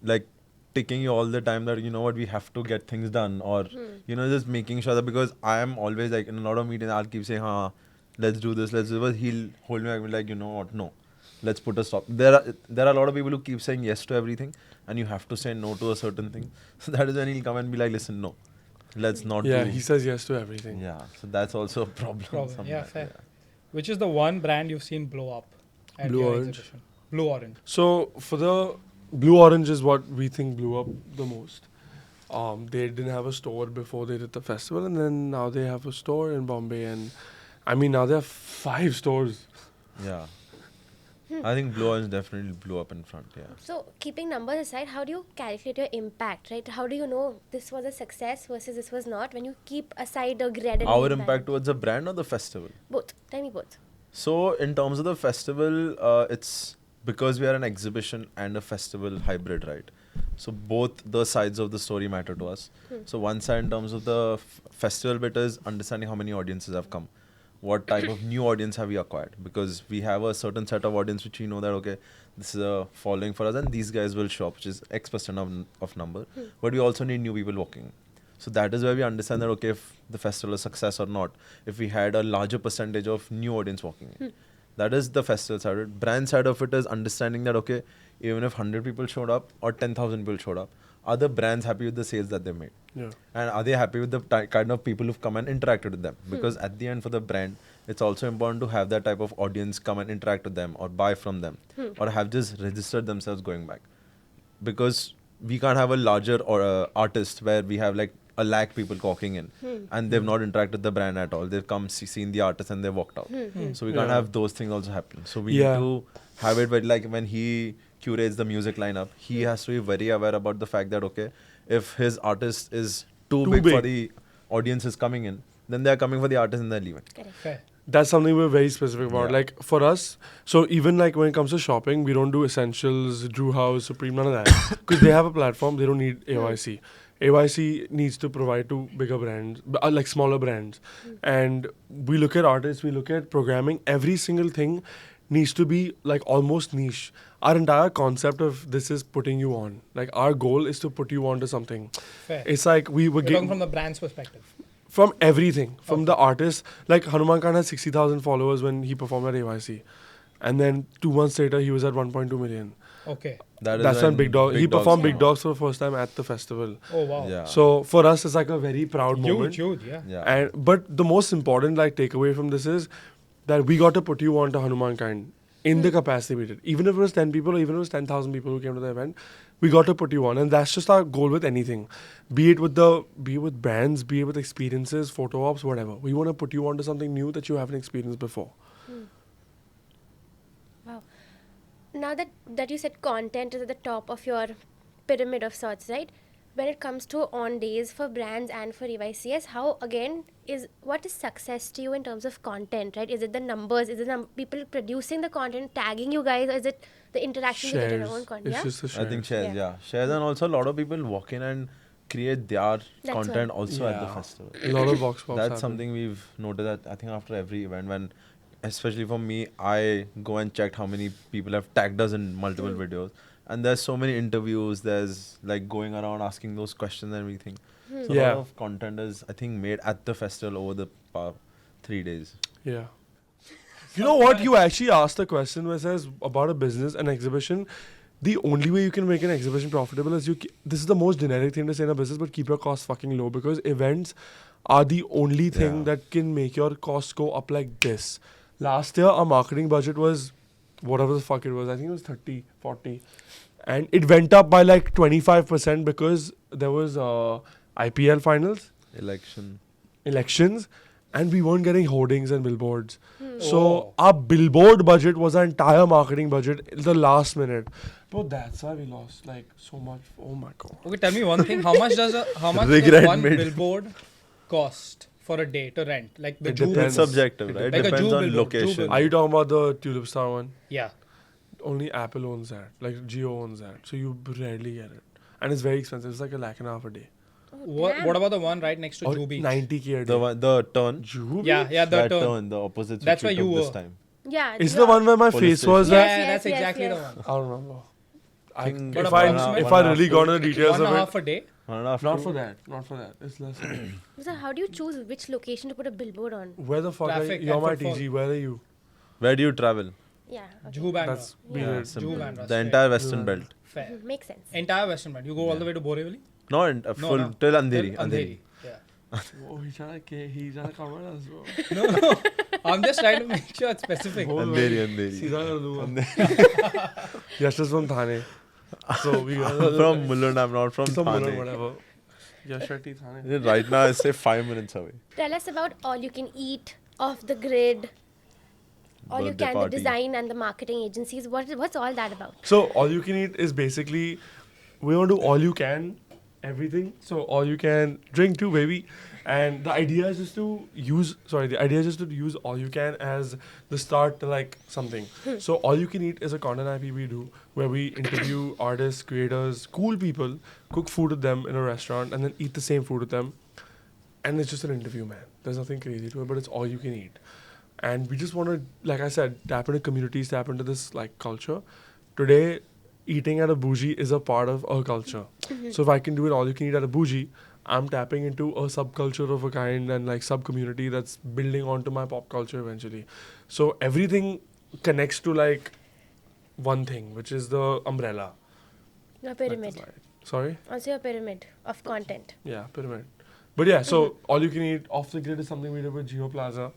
like ticking you all the time that, you know what, we have to get things done, or just making sure that, because I am always like in a lot of meetings, I'll keep saying, let's do this, but he'll hold me back and be like, you know what, no, let's put a stop. There are a lot of people who keep saying yes to everything, and you have to say no to a certain thing. So that is when he'll come and be like, listen, no, let's not do. Yeah, he says yes to everything. Yeah, so that's also a problem. Yeah, somewhere, fair. Which is the one brand you've seen blow up at Blue your Orange. exhibition? Blue Orange. So for the Blue Orange is what we think blew up the most. They didn't have a store before they did the festival, and then now they have a store in Bombay, and I mean now they have 5 stores. Yeah. I think Blue Orange definitely blew up in front, yeah. So, keeping numbers aside, how do you calculate your impact, right? How do you know this was a success versus this was not, when you keep aside the graded Our impact towards the brand or the festival? Both. Tell me both. So, in terms of the festival, it's because we are an exhibition and a festival hybrid, right? So, both the sides of the story matter to us. So, one side in terms of the festival bit is understanding how many audiences have come. What type of new audience have we acquired? Because we have a certain set of audience which we know that, okay, this is a following for us, and these guys will show up, which is X% of number. But we also need new people walking. So that is where we understand that, okay, if the festival is success or not, if we had a larger percentage of new audience walking in. That is the festival side of it. Brand side of it is understanding that, okay, even if 100 people showed up or 10,000 people showed up, are the brands happy with the sales that they made? Yeah. And are they happy with the kind of people who've come and interacted with them? Because at the end, for the brand, it's also important to have that type of audience come and interact with them or buy from them or have just registered themselves going back. Because we can't have a larger or artist where we have like 1 lakh people walking in and they've not interacted with the brand at all. They've come seen the artist and they've walked out. So we can't Yeah. have those things also happen. So we Yeah. need to have it where, like, when he curates the music lineup, he has to be very aware about the fact that, okay, if his artist is too big for the audience is coming in, then they're coming for the artist and they're leaving. Correct. Fair. That's something we're very specific about. Yeah. Like for us, so even like when it comes to shopping, we don't do Essentials, Drew House, Supreme, none of that. Because they have a platform, they don't need AYC. AYC needs to provide to bigger brands, like smaller brands. And we look at artists, we look at programming, every single thing needs to be like almost niche. Our entire concept of this is putting you on. Like our goal is to put you on to something. Fair. It's like we were We're talking getting from the brand's perspective. from everything, from the artist. Like Hanuman Khan had 60,000 followers when he performed at AYC. And then 2 months later, he was at 1.2 million. Okay. That's when Big Dog, he Dogs performed came Big Dogs for the first time at the festival. Oh wow. Yeah. So for us, it's like a very proud moment. Huge, yeah. Yeah. And but the most important like takeaway from this is that we got to put you on to Hanuman Kind in the capacity we did. Even if it was 10 people or even if it was 10,000 people who came to the event, we got to put you on. And that's just our goal with anything. Be it with brands, be it with experiences, photo ops, whatever. We want to put you on to something new that you haven't experienced before. Wow. Now that you said content is at the top of your pyramid of sorts, right? When it comes to on days for brands and for EYCS, what is success to you in terms of content, right? Is it the numbers? Is it people producing the content, tagging you guys, or is it the interaction you get in your own content? It's Yeah? just the shares. I think shares, Yeah. yeah. Shares, and also a lot of people walk in and create their That's content right. also at the Yeah. festival. A lot of vox pops That's happen. something we've noticed that I think after every event, when, especially for me, I go and check how many people have tagged us in multiple videos. And there's so many interviews, there's like going around asking those questions and everything. So a Yeah. lot of content is, I think, made at the festival over the 3 days. Yeah. You know what? You actually asked a question where it says about a business, an exhibition. The only way you can make an exhibition profitable is this is the most generic thing to say in a business, but keep your costs fucking low because events are the only thing Yeah. that can make your costs go up like this. Last year, our marketing budget was whatever the fuck it was. I think it was 30, 40. And it went up by like 25% because there was IPL finals, elections, and we weren't getting hoardings and billboards. So Oh. our billboard budget was our entire marketing budget in the last minute. But that's why we lost like so much. Oh my god. Okay, tell me one thing. How much does Regret one made. billboard cost for a day to rent? Like the It Jew depends. It's subjective, right? Like a Depends Jew on billboard, Jew location. billboard. Are you talking about the Tulip Star one? Yeah. Only Apple owns that. Like Jio owns that. So you rarely get it. And it's very expensive. It's like $1.5 a day. What about the one right next to Or Jew Beach? 90K a day. The turn. Jew Yeah, Beach? yeah, the that turn. turn, the opposite That's which we where you took this were. time. Yeah. It's the one where my Police face was station. Yeah, at. Yes, that's yes, exactly yes. the one. I don't remember. Think But If approximate- I really got into the details One and a of half it. a day. 1.5 Not to- for that. Not for that. It's less. So how do you choose which location to put a billboard on? Where the fuck are you? Traffic You're and my footfall. TG. Where are you? Where do you travel? Yeah. Okay. Jew Bandra. That's Yeah. weird. Simple. Jew Bandra. The entire western Yeah. belt. Fair. Makes sense. Entire western belt. You go all the way to Borivali? No, and full no. till Andheri. Till Andheri. Yeah. Oh, he's trying to cover us, bro. No. I'm just trying to make sure it's specific. Andheri. Yes, just from Thane. So we got From Mulund, I'm not from some Thane. whatever. Yash Shetty, Thane. Right now, I say 5 minutes away. Tell us about all you can eat, off the grid, all you Birthday can, the party. design and the marketing agencies. What's all that about? So all you can eat is basically we want to do all you can, everything. So all you can drink too, baby. And the idea is just to use all you can as the start to like something. So all you can eat is a content IP we do where we interview artists, creators, cool people, cook food with them in a restaurant, and then eat the same food with them. And it's just an interview, man. There's nothing crazy to it, but it's all you can eat. And we just want to, like I said, tap into communities, tap into this like culture. Today, eating at a bougie is a part of our culture. So if I can do it all you can eat at a bougie, I'm tapping into a subculture of a kind and like sub-community that's building onto my pop culture eventually. So everything connects to like one thing, which is the umbrella. Your like the pyramid. slide. Sorry? Also your pyramid of content. Yeah, pyramid. But yeah, so all you can eat off the grid is something we did with Geo Plaza.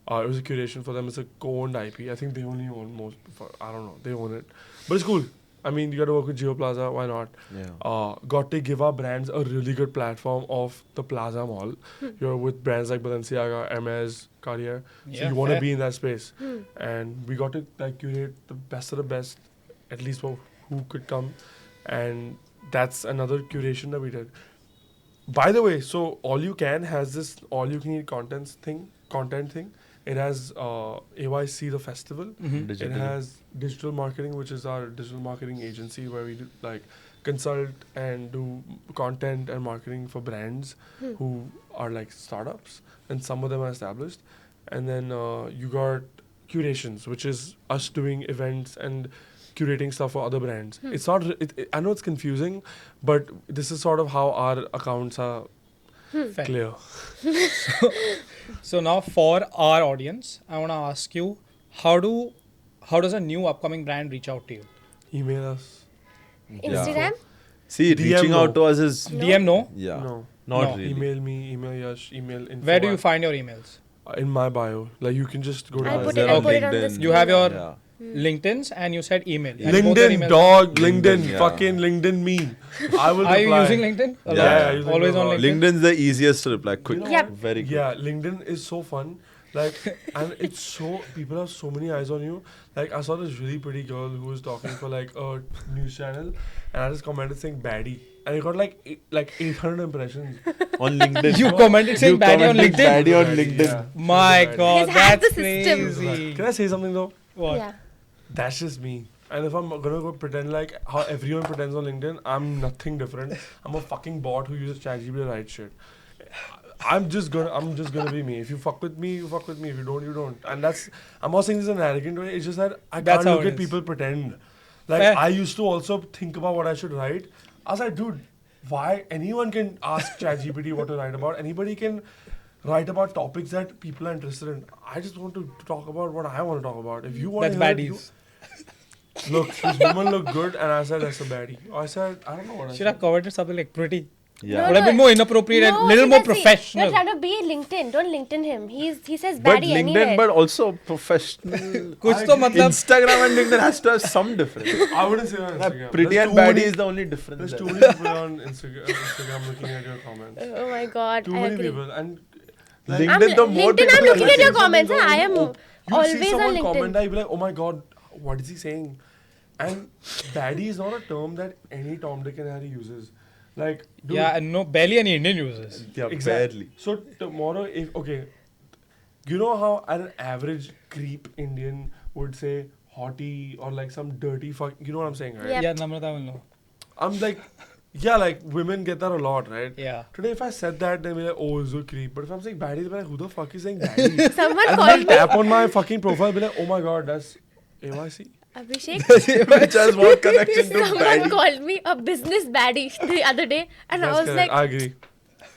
It was a curation for them. It's a co-owned IP. I think they only own most. I don't know. They own it, but it's cool. I mean, you got to work with Geo Plaza. Why not? Yeah. Got to give our brands a really good platform of the Plaza Mall. You're with brands like Balenciaga, Hermes, Cartier. So Yeah, you want to fair. be in that space, and we got to like curate the best of the best, at least for who could come, and that's another curation that we did. By the way, so All You Can has this all you can eat content thing. It has AYC the festival. Mhm. It has digital marketing, which is our digital marketing agency where we do, like consult and do content and marketing for brands who are like startups, and some of them are established. And then you got curations, which is us doing events and curating stuff for other brands. It's not. I know it's confusing, but this is sort of how our accounts are Fair. clear. So now for our audience, I want to ask you, how does a new upcoming brand reach out to you? Email us. Instagram? See, DM reaching out no. to us is DM no? yeah, No. not No. really. Email me. Email Yash. Email info. Where do you find your emails? In my bio. Like you can just go to I'll my put there it, I'll on put it on the LinkedIn. screen. You have your Yeah. LinkedIn's and you said email. And both your LinkedIn, emails- dog. LinkedIn, LinkedIn. yeah. Fucking LinkedIn me. I will Are you reply. using LinkedIn? A Yeah, lot? yeah, I use Always LinkedIn on a lot. LinkedIn. LinkedIn's the easiest to reply. Quick. know Yep. Very quick. Yeah, LinkedIn is so fun. Like, and it's so, people have so many eyes on you. Like, I saw this really pretty girl who was talking for like a news channel, and I just commented saying baddie. And it got like 800 impressions. On LinkedIn. You commented saying baddie on commented LinkedIn? baddie on Baddie, LinkedIn. yeah. My Baddie. God, He's hacked that's the system. crazy. Can I say something though? What? Yeah. That's just me. And if I'm gonna go pretend like how everyone pretends on LinkedIn, I'm nothing different. I'm a fucking bot who uses ChatGPT to write shit. I'm just gonna be me. If you fuck with me, you fuck with me. If you don't, you don't. And that's, I'm not saying this in an arrogant way. It's just that I That's can't how look it at is. people pretend. Like Fair. I used to also think about what I should write. I was like, dude, why anyone can ask ChatGPT what to write about? Anybody can write about topics that people are interested in. I just want to talk about what I want to talk about. If you want That's to hear it, baddies. look, this woman looked good, and I said that's a baddie. I said, I don't know what I Should have said. covered it something like pretty. Yeah. Would have been more inappropriate and little see, more that's it. professional. You're trying to be LinkedIn. Don't LinkedIn him. He says But baddie LinkedIn, anywhere. but also professional. कुछ तो मतलब Instagram and LinkedIn has to have some difference. I wouldn't say on Instagram. Pretty There's and too baddie many- is the only difference. There's there. too many people on Instagram looking at your comments. Oh my God. Too I many agree. people. And LinkedIn, the more LinkedIn, I'm people looking are at your saying comments. something, I am you always see on someone LinkedIn. comment, I'll be like, oh my god, what is he saying? And baddie is not a term that any Tom, Dick and Harry uses. Like, dude, yeah, and no barely any Indian uses. Yeah, exactly. barely. So tomorrow, if okay, you know how an average creep Indian would say hottie or like some dirty fuck. You know what I'm saying, right? Yep. Yeah, Namrata will know. I'm like, yeah, like women get that a lot, right? Yeah. Today, if I said that, they'll be like, oh, it's a creep. But if I'm saying baddie, they'll be like, who the fuck is saying baddie? Someone And called they'll me. tap on my fucking profile, be like, oh my god, that's AYC. Abhishek. Which has what connection to Someone baddie? called me a business baddie the other day, and That's I was correct. like, I agree.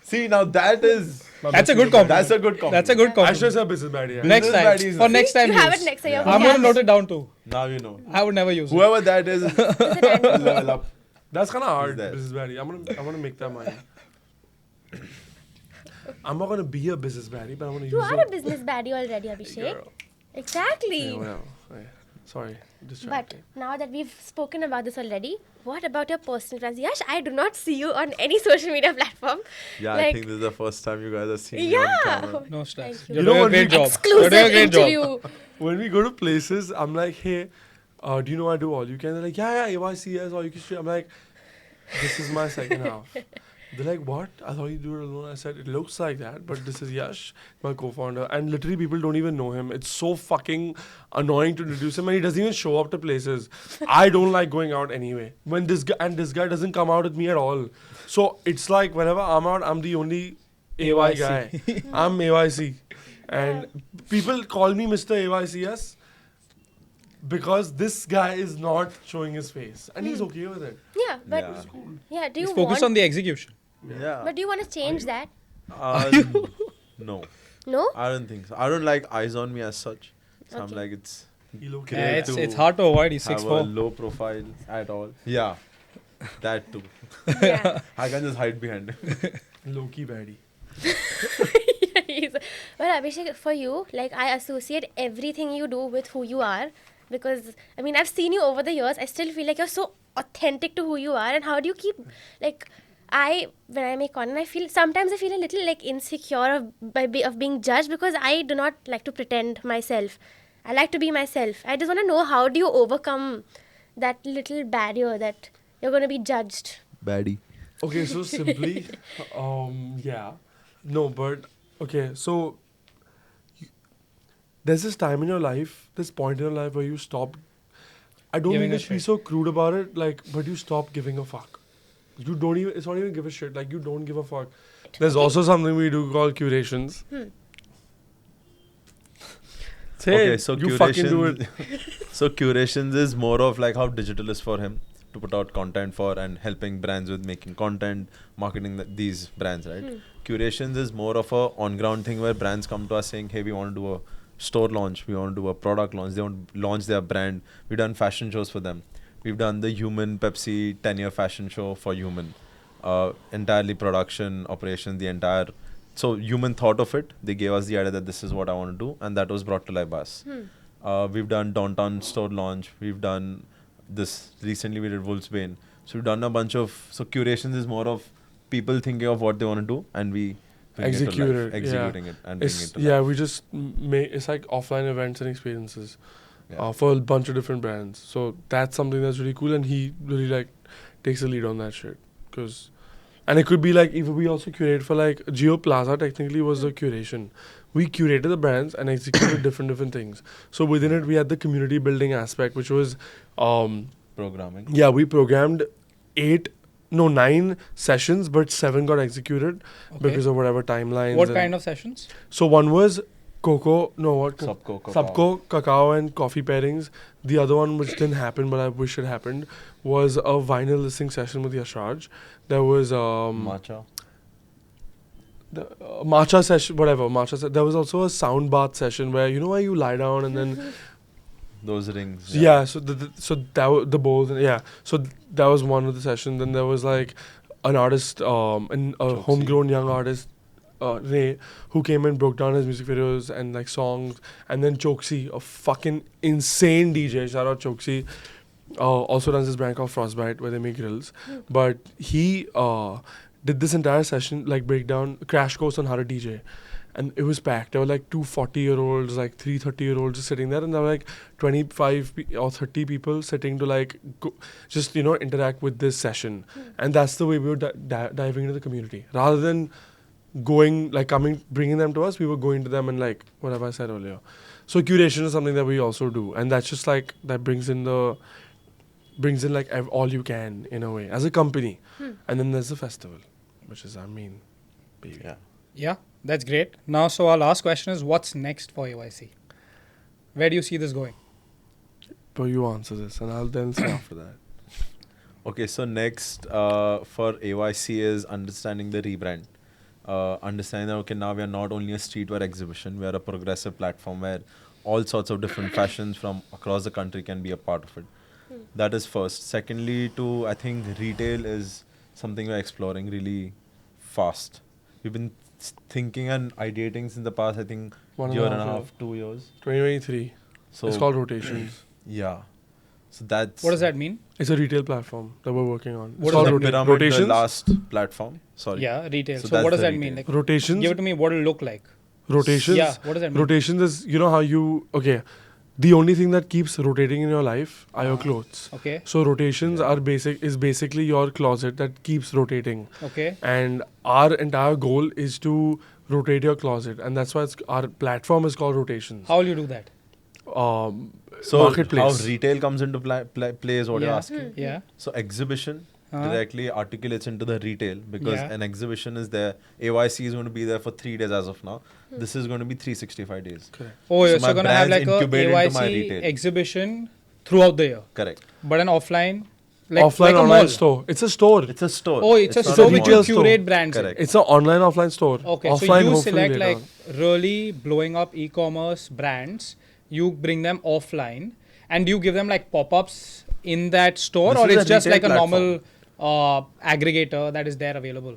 See, now that is. That's a good compliment. That's a good compliment. That's a good I compliment. should say business baddie. Yeah. Next Business time. baddie is For nice. next time. you have use. it next to your I'm going to vocab. note it down too. Now you know. I would never use it. Whoever that is, It's a random level up. That's kind of hard, that? business baddie. I'm gonna make that mine. I'm not gonna be a business baddie, but I'm gonna You use are a business baddie already, Abhishek. girl. Exactly. Yeah, whatever. Yeah. Sorry, But distracted. now that we've spoken about this already, what about your personal plans? Yash, I do not see you on any social media platform. Yeah, I Like- think this is the first time you guys are seeing me Yeah. on camera. No stress. Thank you. You're You know doing a what, great we- job. You're Exclusive doing a great job. interview. When we go to places, I'm like, hey, do you know I do all you can? They're like, yeah, AYCS, all you can stream. I'm like, this is my second half. They're like, what? I thought you do it alone. I said, it looks like that, but this is Yash, my co-founder. And literally people don't even know him. It's so fucking annoying to introduce him, and he doesn't even show up to places. I don't like going out anyway. When this guy doesn't come out with me at all. So it's like whenever I'm out, I'm the only AY guy. I'm AYC. And people call me Mr. AYCS because this guy is not showing his face. And he's okay with it. Yeah, but Yeah. yeah, do you Just focus want on the execution. Yeah. But do you want to change that? No, No? I don't think so. I don't like eyes on me as such. So I'm Okay. like, it's Elo Great Yeah, to it's hard to avoid. He's have a 6'4". low profile at all. Yeah, that too. Yeah. I can just hide behind him. Low-key baddie. Well, Abhishek, for you, like I associate everything you do with who you are because I mean I've seen you over the years. I still feel like you're so authentic to who you are. And how do you keep like when I make content, I feel sometimes I feel a little like insecure of being judged because I do not like to pretend myself. I like to be myself. I just want to know how do you overcome that little barrier that you're going to be judged. Baddie. Okay, so simply, yeah. No, but, okay, so there's this time in your life, this point in your life where you stop. I don't Giving mean a to be shit. so crude about it, like, but you stop giving a fuck. You don't even, it's not even give a shit, like, you don't give a fuck. There's also something we do called curations. Say Okay, it, so you fucking do it. So curations is more of like how digital is for him to put out content for and helping brands with making content, marketing these brands, right? Curations is more of a on-ground thing where brands come to us saying, hey, we want to do a store launch, we want to do a product launch, they want to launch their brand. We've done fashion shows for them. We've done the Human Pepsi 10-year fashion show for Human. Entirely production, operations, the entire. So Human thought of it. They gave us the idea that this is what I want to do, and that was brought to life by us. We've done downtown store launch. We've done this recently. We did Wolfsbane. So we've done a bunch of. So curations is more of people thinking of what they want to do, and we bring Execute it to life, it, executing it, and bringing It's, it to yeah, life. we just make, it's like offline events and experiences. Yeah. For a bunch of different brands. So that's something that's really cool, and he really like takes the lead on that shit. And it could be like if we also curate for like Geo Plaza technically was the curation. We curated the brands and executed different things. So within it we had the community building aspect, which was Programming. yeah, we programmed 9 sessions, but 7 got executed because of whatever timelines. What kind of sessions? So one was cocoa, no what? Sabko, Sabko, cacao and coffee pairings. The other one, which didn't happen, but I wish it happened, was a vinyl listening session with Yashraj. There was Matcha. matcha session, whatever, there was also a sound bath session where, you know, where you lie down and then, Those rings. yeah, so the bowls, yeah. So that was one of the sessions. Then there was like an artist, a homegrown young artist, Ray, who came and broke down his music videos and like songs. And then Choksi, a fucking insane DJ, shout out Choksi, also runs this brand called Frostbite where they make grills. But he did this entire session, like breakdown, crash course on how to DJ. And it was packed. There were like 2 40-year-olds, like 3 30-year-olds just sitting there. And there were like 25 or 30 people sitting to like just, you know, interact with this session. And that's the way we were diving into the community. Rather than going, like bringing them to us, we were going to them and like, whatever I said earlier. So curation is something that we also do. And that's just like, that brings in like all you can in a way as a company. And then there's the festival, which is our main baby. Yeah. Yeah, that's great. Now, so our last question is, what's next for AYC? Where do you see this going? But you answer this and I'll then say after that. Okay, so next for AYC is understanding the rebrand. Understanding that, okay, now we are not only a streetwear exhibition, we are a progressive platform where all sorts of different fashions from across the country can be a part of it. That is first. Secondly, I think retail is something we're exploring really fast. We've been thinking and ideating since the past, I think, 1.5 year and a years. half, 2 years. 2023. So It's called Rotations. yeah. So that's What does that mean? It's a retail platform that we're working on. What It's is called that? Pyramid, the Rotations. last platform. Sorry. Yeah, retail. So So, what that's does the that mean? retail. Like, Rotations. give it to me what it'll look like. Rotations. Yeah, what does that mean? Rotations is, you know how you, okay, the only thing that keeps rotating in your life are your clothes. Okay, So rotations is basically your closet that keeps rotating. okay. And our entire goal is to rotate your closet. And that's why our platform is called Rotations. How will you do that? So Marketplace. how retail comes into play is what you're Yeah. asking. Yeah. So exhibition Uh-huh. directly articulates into the retail because Yeah. an exhibition is there. AYC is going to be there for 3 days as of now. This is going to be 365 days. Correct. Oh, So you're my so gonna have brands like a incubate into my AYC retail. exhibition throughout the year, Correct. but an offline offline like a online mall. store. It's a store. It's a store. Oh, it's a not store a which retail you store. curate brands. in. Correct. It's an online offline store. Okay, offline, so you hopefully select later like on. really blowing up e-commerce brands. You bring them offline, and you give them like pop-ups in that store, This or is it's a just like retail a normal aggregator that is there available.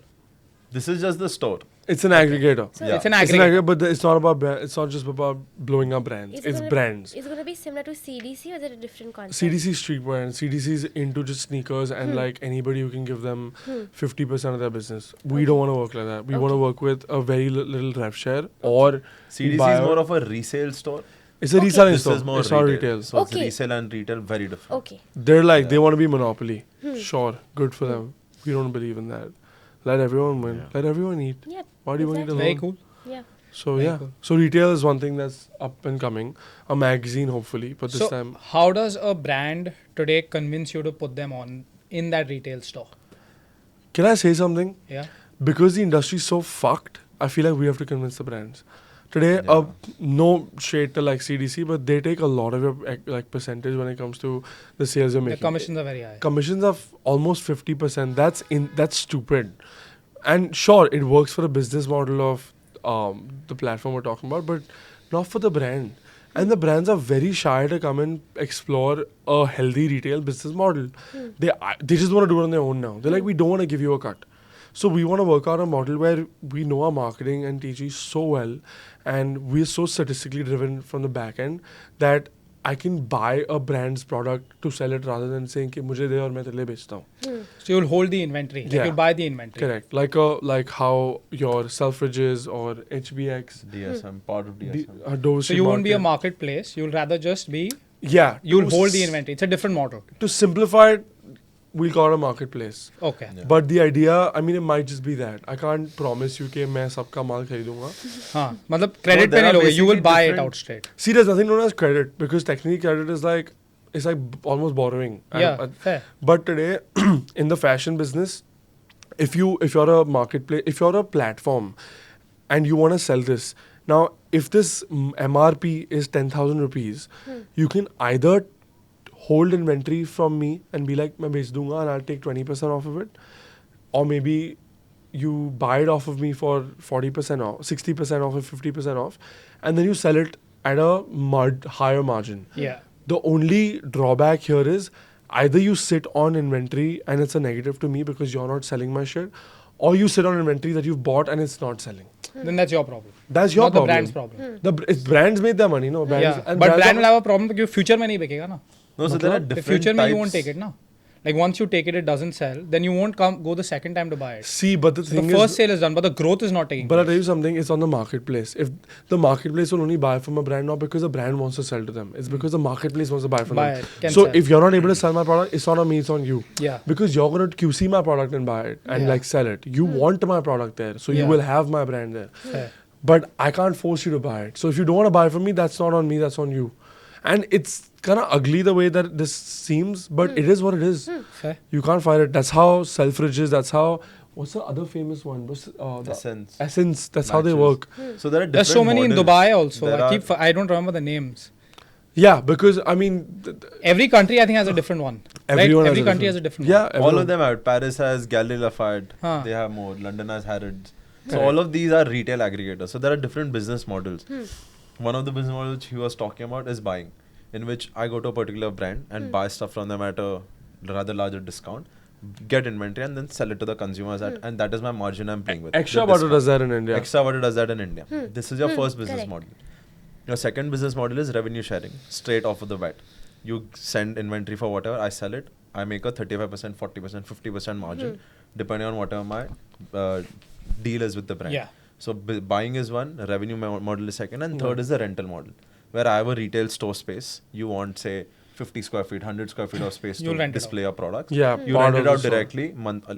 This is just the store. It's an aggregator. So Yeah. It's an It's an aggregator. aggregator, but it's not about it's not just about blowing up brands. Is it It's gonna- brands. Is it going to be similar to CDC or is it a different concept? CDC streetwear and CDC is into just sneakers and like anybody who can give them 50% of their business. We don't want to work like that. We want to work with a very little rev share or CDC buy is a- more of a resale store. it's a Okay. reselling This store. is more It's not retail. retail. So Okay. it's resale and retail very different. Okay. They're like they want to be monopoly. Sure, good for them. We don't believe in that. Let everyone win. Let everyone eat. Yeah. Why do you want to eat exactly. Very alone? cool. Yeah. So Very yeah. cool. So retail is one thing that's up and coming. A magazine hopefully, but this So time how does a brand today convince you to put them on in that retail store? can I say something? Yeah. Because the industry is so fucked, I feel like we have to convince the brands. Today, no shade to like CDC, but they take a lot of your like percentage when it comes to the sales you're The making. commissions are very high. Commissions are almost 50%. That's stupid. And sure, it works for the business model of the platform we're talking about, but not for the brand. And the brands are very shy to come and explore a healthy retail business model. They just want to do it on their own now. They're like, we don't want to give you a cut. So we want to work out a model where we know our marketing and TG so well, and we're so statistically driven from the back end that I can buy a brand's product to sell it rather than saying कि मुझे दे और मैं तेरे लिए बेचता हूँ. So you'll hold the inventory. Like Yeah. you'll buy the inventory. Correct. Like how your Selfridges or HBX, DSM, part of DSM. Dover So you won't be a Market. marketplace. You'll rather just be. Yeah. You'll to hold the s- inventory. It's a different model. To simplify it, we'll call it a marketplace. Okay. Yeah. But the idea, I mean, it might just be that. I can't promise you कि मैं सबका माल खरीदूंगा. हाँ मतलब credit there पे नहीं are लोगे. You will basically buy it different- out straight. See, there's nothing known as credit because technically credit is like it's like almost borrowing. Yeah. Fair. But today, in the fashion business, if you're a marketplace, if you're a platform, and you want to sell this, now if this MRP is 10,000 rupees, you can either hold inventory from me and be like, मैं बेच दूंगा and I'll take 20% off of it, or maybe you buy it off of me for 40% off, 60% off, or 50% off, and then you sell it at a higher margin. Yeah. The only drawback here is either you sit on inventory and it's a negative to me because you're not selling my shit, or you sit on inventory that you've bought and it's not selling. Then that's your problem. That's your Not problem. the brand's problem. It's brands made their money, no? Brands, Yeah. and But brands brand are- will have a problem because future में नहीं बिकेगा ना. No, so there are The different future में types. you won't take it ना. Like once you take it, it doesn't sell. Then you won't go the second time to buy it. See, but the The thing first is, sale is done, but the growth is not taking but I'll place. tell you something, it's on the marketplace. If the marketplace will only buy from a brand, not because the brand wants to sell to them, it's because the marketplace wants to buy from Buy them. it, can So sell. if you're not able to sell my product, it's not on me, it's on you. Yeah. Because you're going to QC my product and buy it and Yeah. like sell it. You want my product there, so you Yeah. will have my brand there. Fair. But I can't force you to buy it. So if you don't want to buy from me, that's not on me, that's on you. And it's kind of ugly the way that this seems, but it is what it is. Fair. You can't fight it. That's how Selfridges, that's how, what's the other famous one? What's the Essence. Essence, that's how they Matches. work. So there are different There's so many in models. Dubai also. There are- I don't remember the names. Yeah, because I mean, Every country I think has a different one. everyone right? has Every a country different- has a different Yeah, one. everyone. All of them have. Paris has Galeries Lafayette. Huh. They have more. London has Harrods. So Correct. all of these are retail aggregators. So there are different business models. One of the business models he was talking about is buying, in which I go to a particular brand and buy stuff from them at a rather larger discount, get inventory, and then sell it to the consumers at, and that is my margin I'm playing with. Extra the Butter discount. does that in India. Extra Butter does that in India. This is your first business Correct. model. Your second business model is revenue sharing, straight off of the bat. You send inventory for whatever, I sell it, I make a 35%, 40%, 50% margin, depending on whatever my deal is with the brand. Yeah. So buying is one, revenue model is second, and third is the rental model, where I have a retail store space. You want, say, 50 square feet, 100 square feet of space You'll to rent it display your products. Yeah, You part rent of it out the store. directly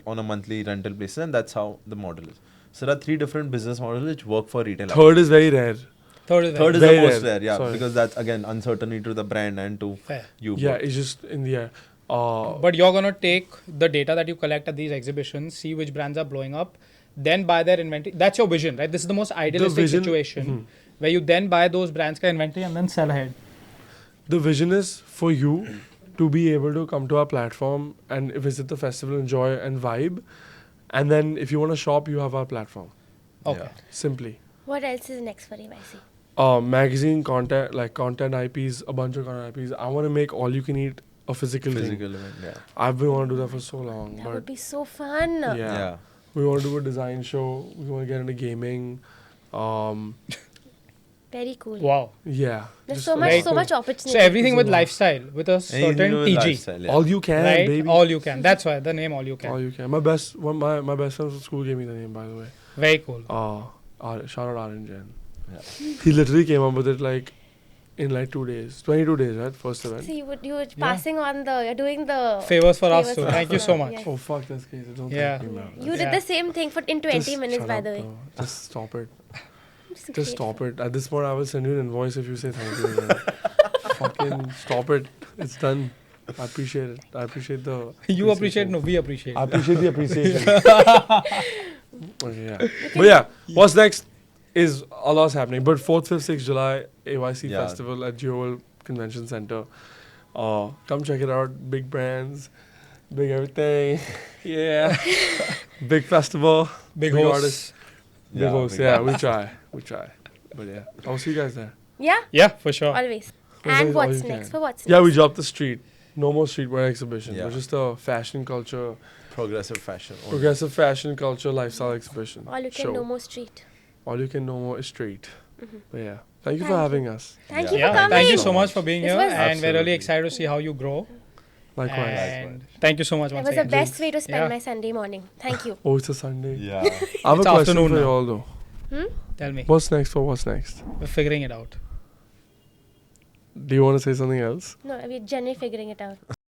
on a monthly rental basis, and that's how the model is. So there are three different business models which work for retail. Third is very rare. Third is Third is Very the most rare. rare, yeah, Sorry. because that's again uncertainty to the brand and to Fair. you. Yeah, both. it's just in the air. But you're gonna take the data that you collect at these exhibitions, see which brands are blowing up, then buy their inventory. That's your vision, right? This is the most idealistic vision- situation where you then buy those brands ka inventory and then sell ahead. The vision is for you to be able to come to our platform and visit the festival, enjoy and vibe. And then if you want to shop, you have our platform. Okay. Yeah. Simply. What else is next for EYC? Magazine content, like content IPs, a bunch of content IPs. I want to make all you can eat a physical thing. Physical event, yeah. I've been wanting to do that for so long. That but would be so fun. yeah. We want to do a design show. We want to get into gaming. Very cool. Wow. Yeah. There's just so a much, lot. so much opportunity. So everything with There's a lot. lifestyle, with a Anything certain with TG, lifestyle, yeah. All you can, right? baby. All you can. That's why the name All You Can. All you can. My best friend from school gave me the name, by the way. Very cool. Shout out Aryan Jain. Yeah. He literally came up with it like in like 2 days. 22 days, right? First event. So you were passing on you're doing the Favors for us favors too. for Thank you us so now. much. Yes. Oh fuck, that's crazy. Don't Yeah. thank me, man. You did Yeah. the same thing in 20 Just minutes, shut by up, the way. bro. Just stop it. Just Just stop it. At this point, I will send you an invoice if you say thank you. Again. Fucking stop it. It's done. I appreciate it. I appreciate the. You appreciate, no, we appreciate. I appreciate the appreciation. Okay, yeah. But yeah, what's next is a lot's happening. But 4th, 5th, 6th July, AYC Yeah. Festival at Jewel Convention Center. Come check it out. Big brands, big everything. Yeah. Big festival. Big big hosts. artists. Big Yeah, hosts. big Yeah, artists. we try. But yeah, I'll see you guys there. Yeah, Yeah, for sure. always. Well, And that's all what's you next? can. For what's Yeah, we next? dropped the street. No more streetwear exhibition. Yeah. But just a fashion culture, Progressive fashion. only. progressive fashion culture, lifestyle exhibition. All you can, show. no more street. All you can know more is street. But yeah, thank you for Thank having us. Thank Yeah. you for Yeah, coming. thank you so much for being This here, was- and we're really Absolutely. excited to see how you grow. Likewise. And thank you so much It once was the again. best way to spend Yeah. my Sunday morning. Thank you. Oh, it's a Sunday. Yeah. I have It's a question afternoon for now. you all though. Tell me, What's next for what's next? we're figuring it out. Do you want to say something else? No, we're genuinely figuring it out.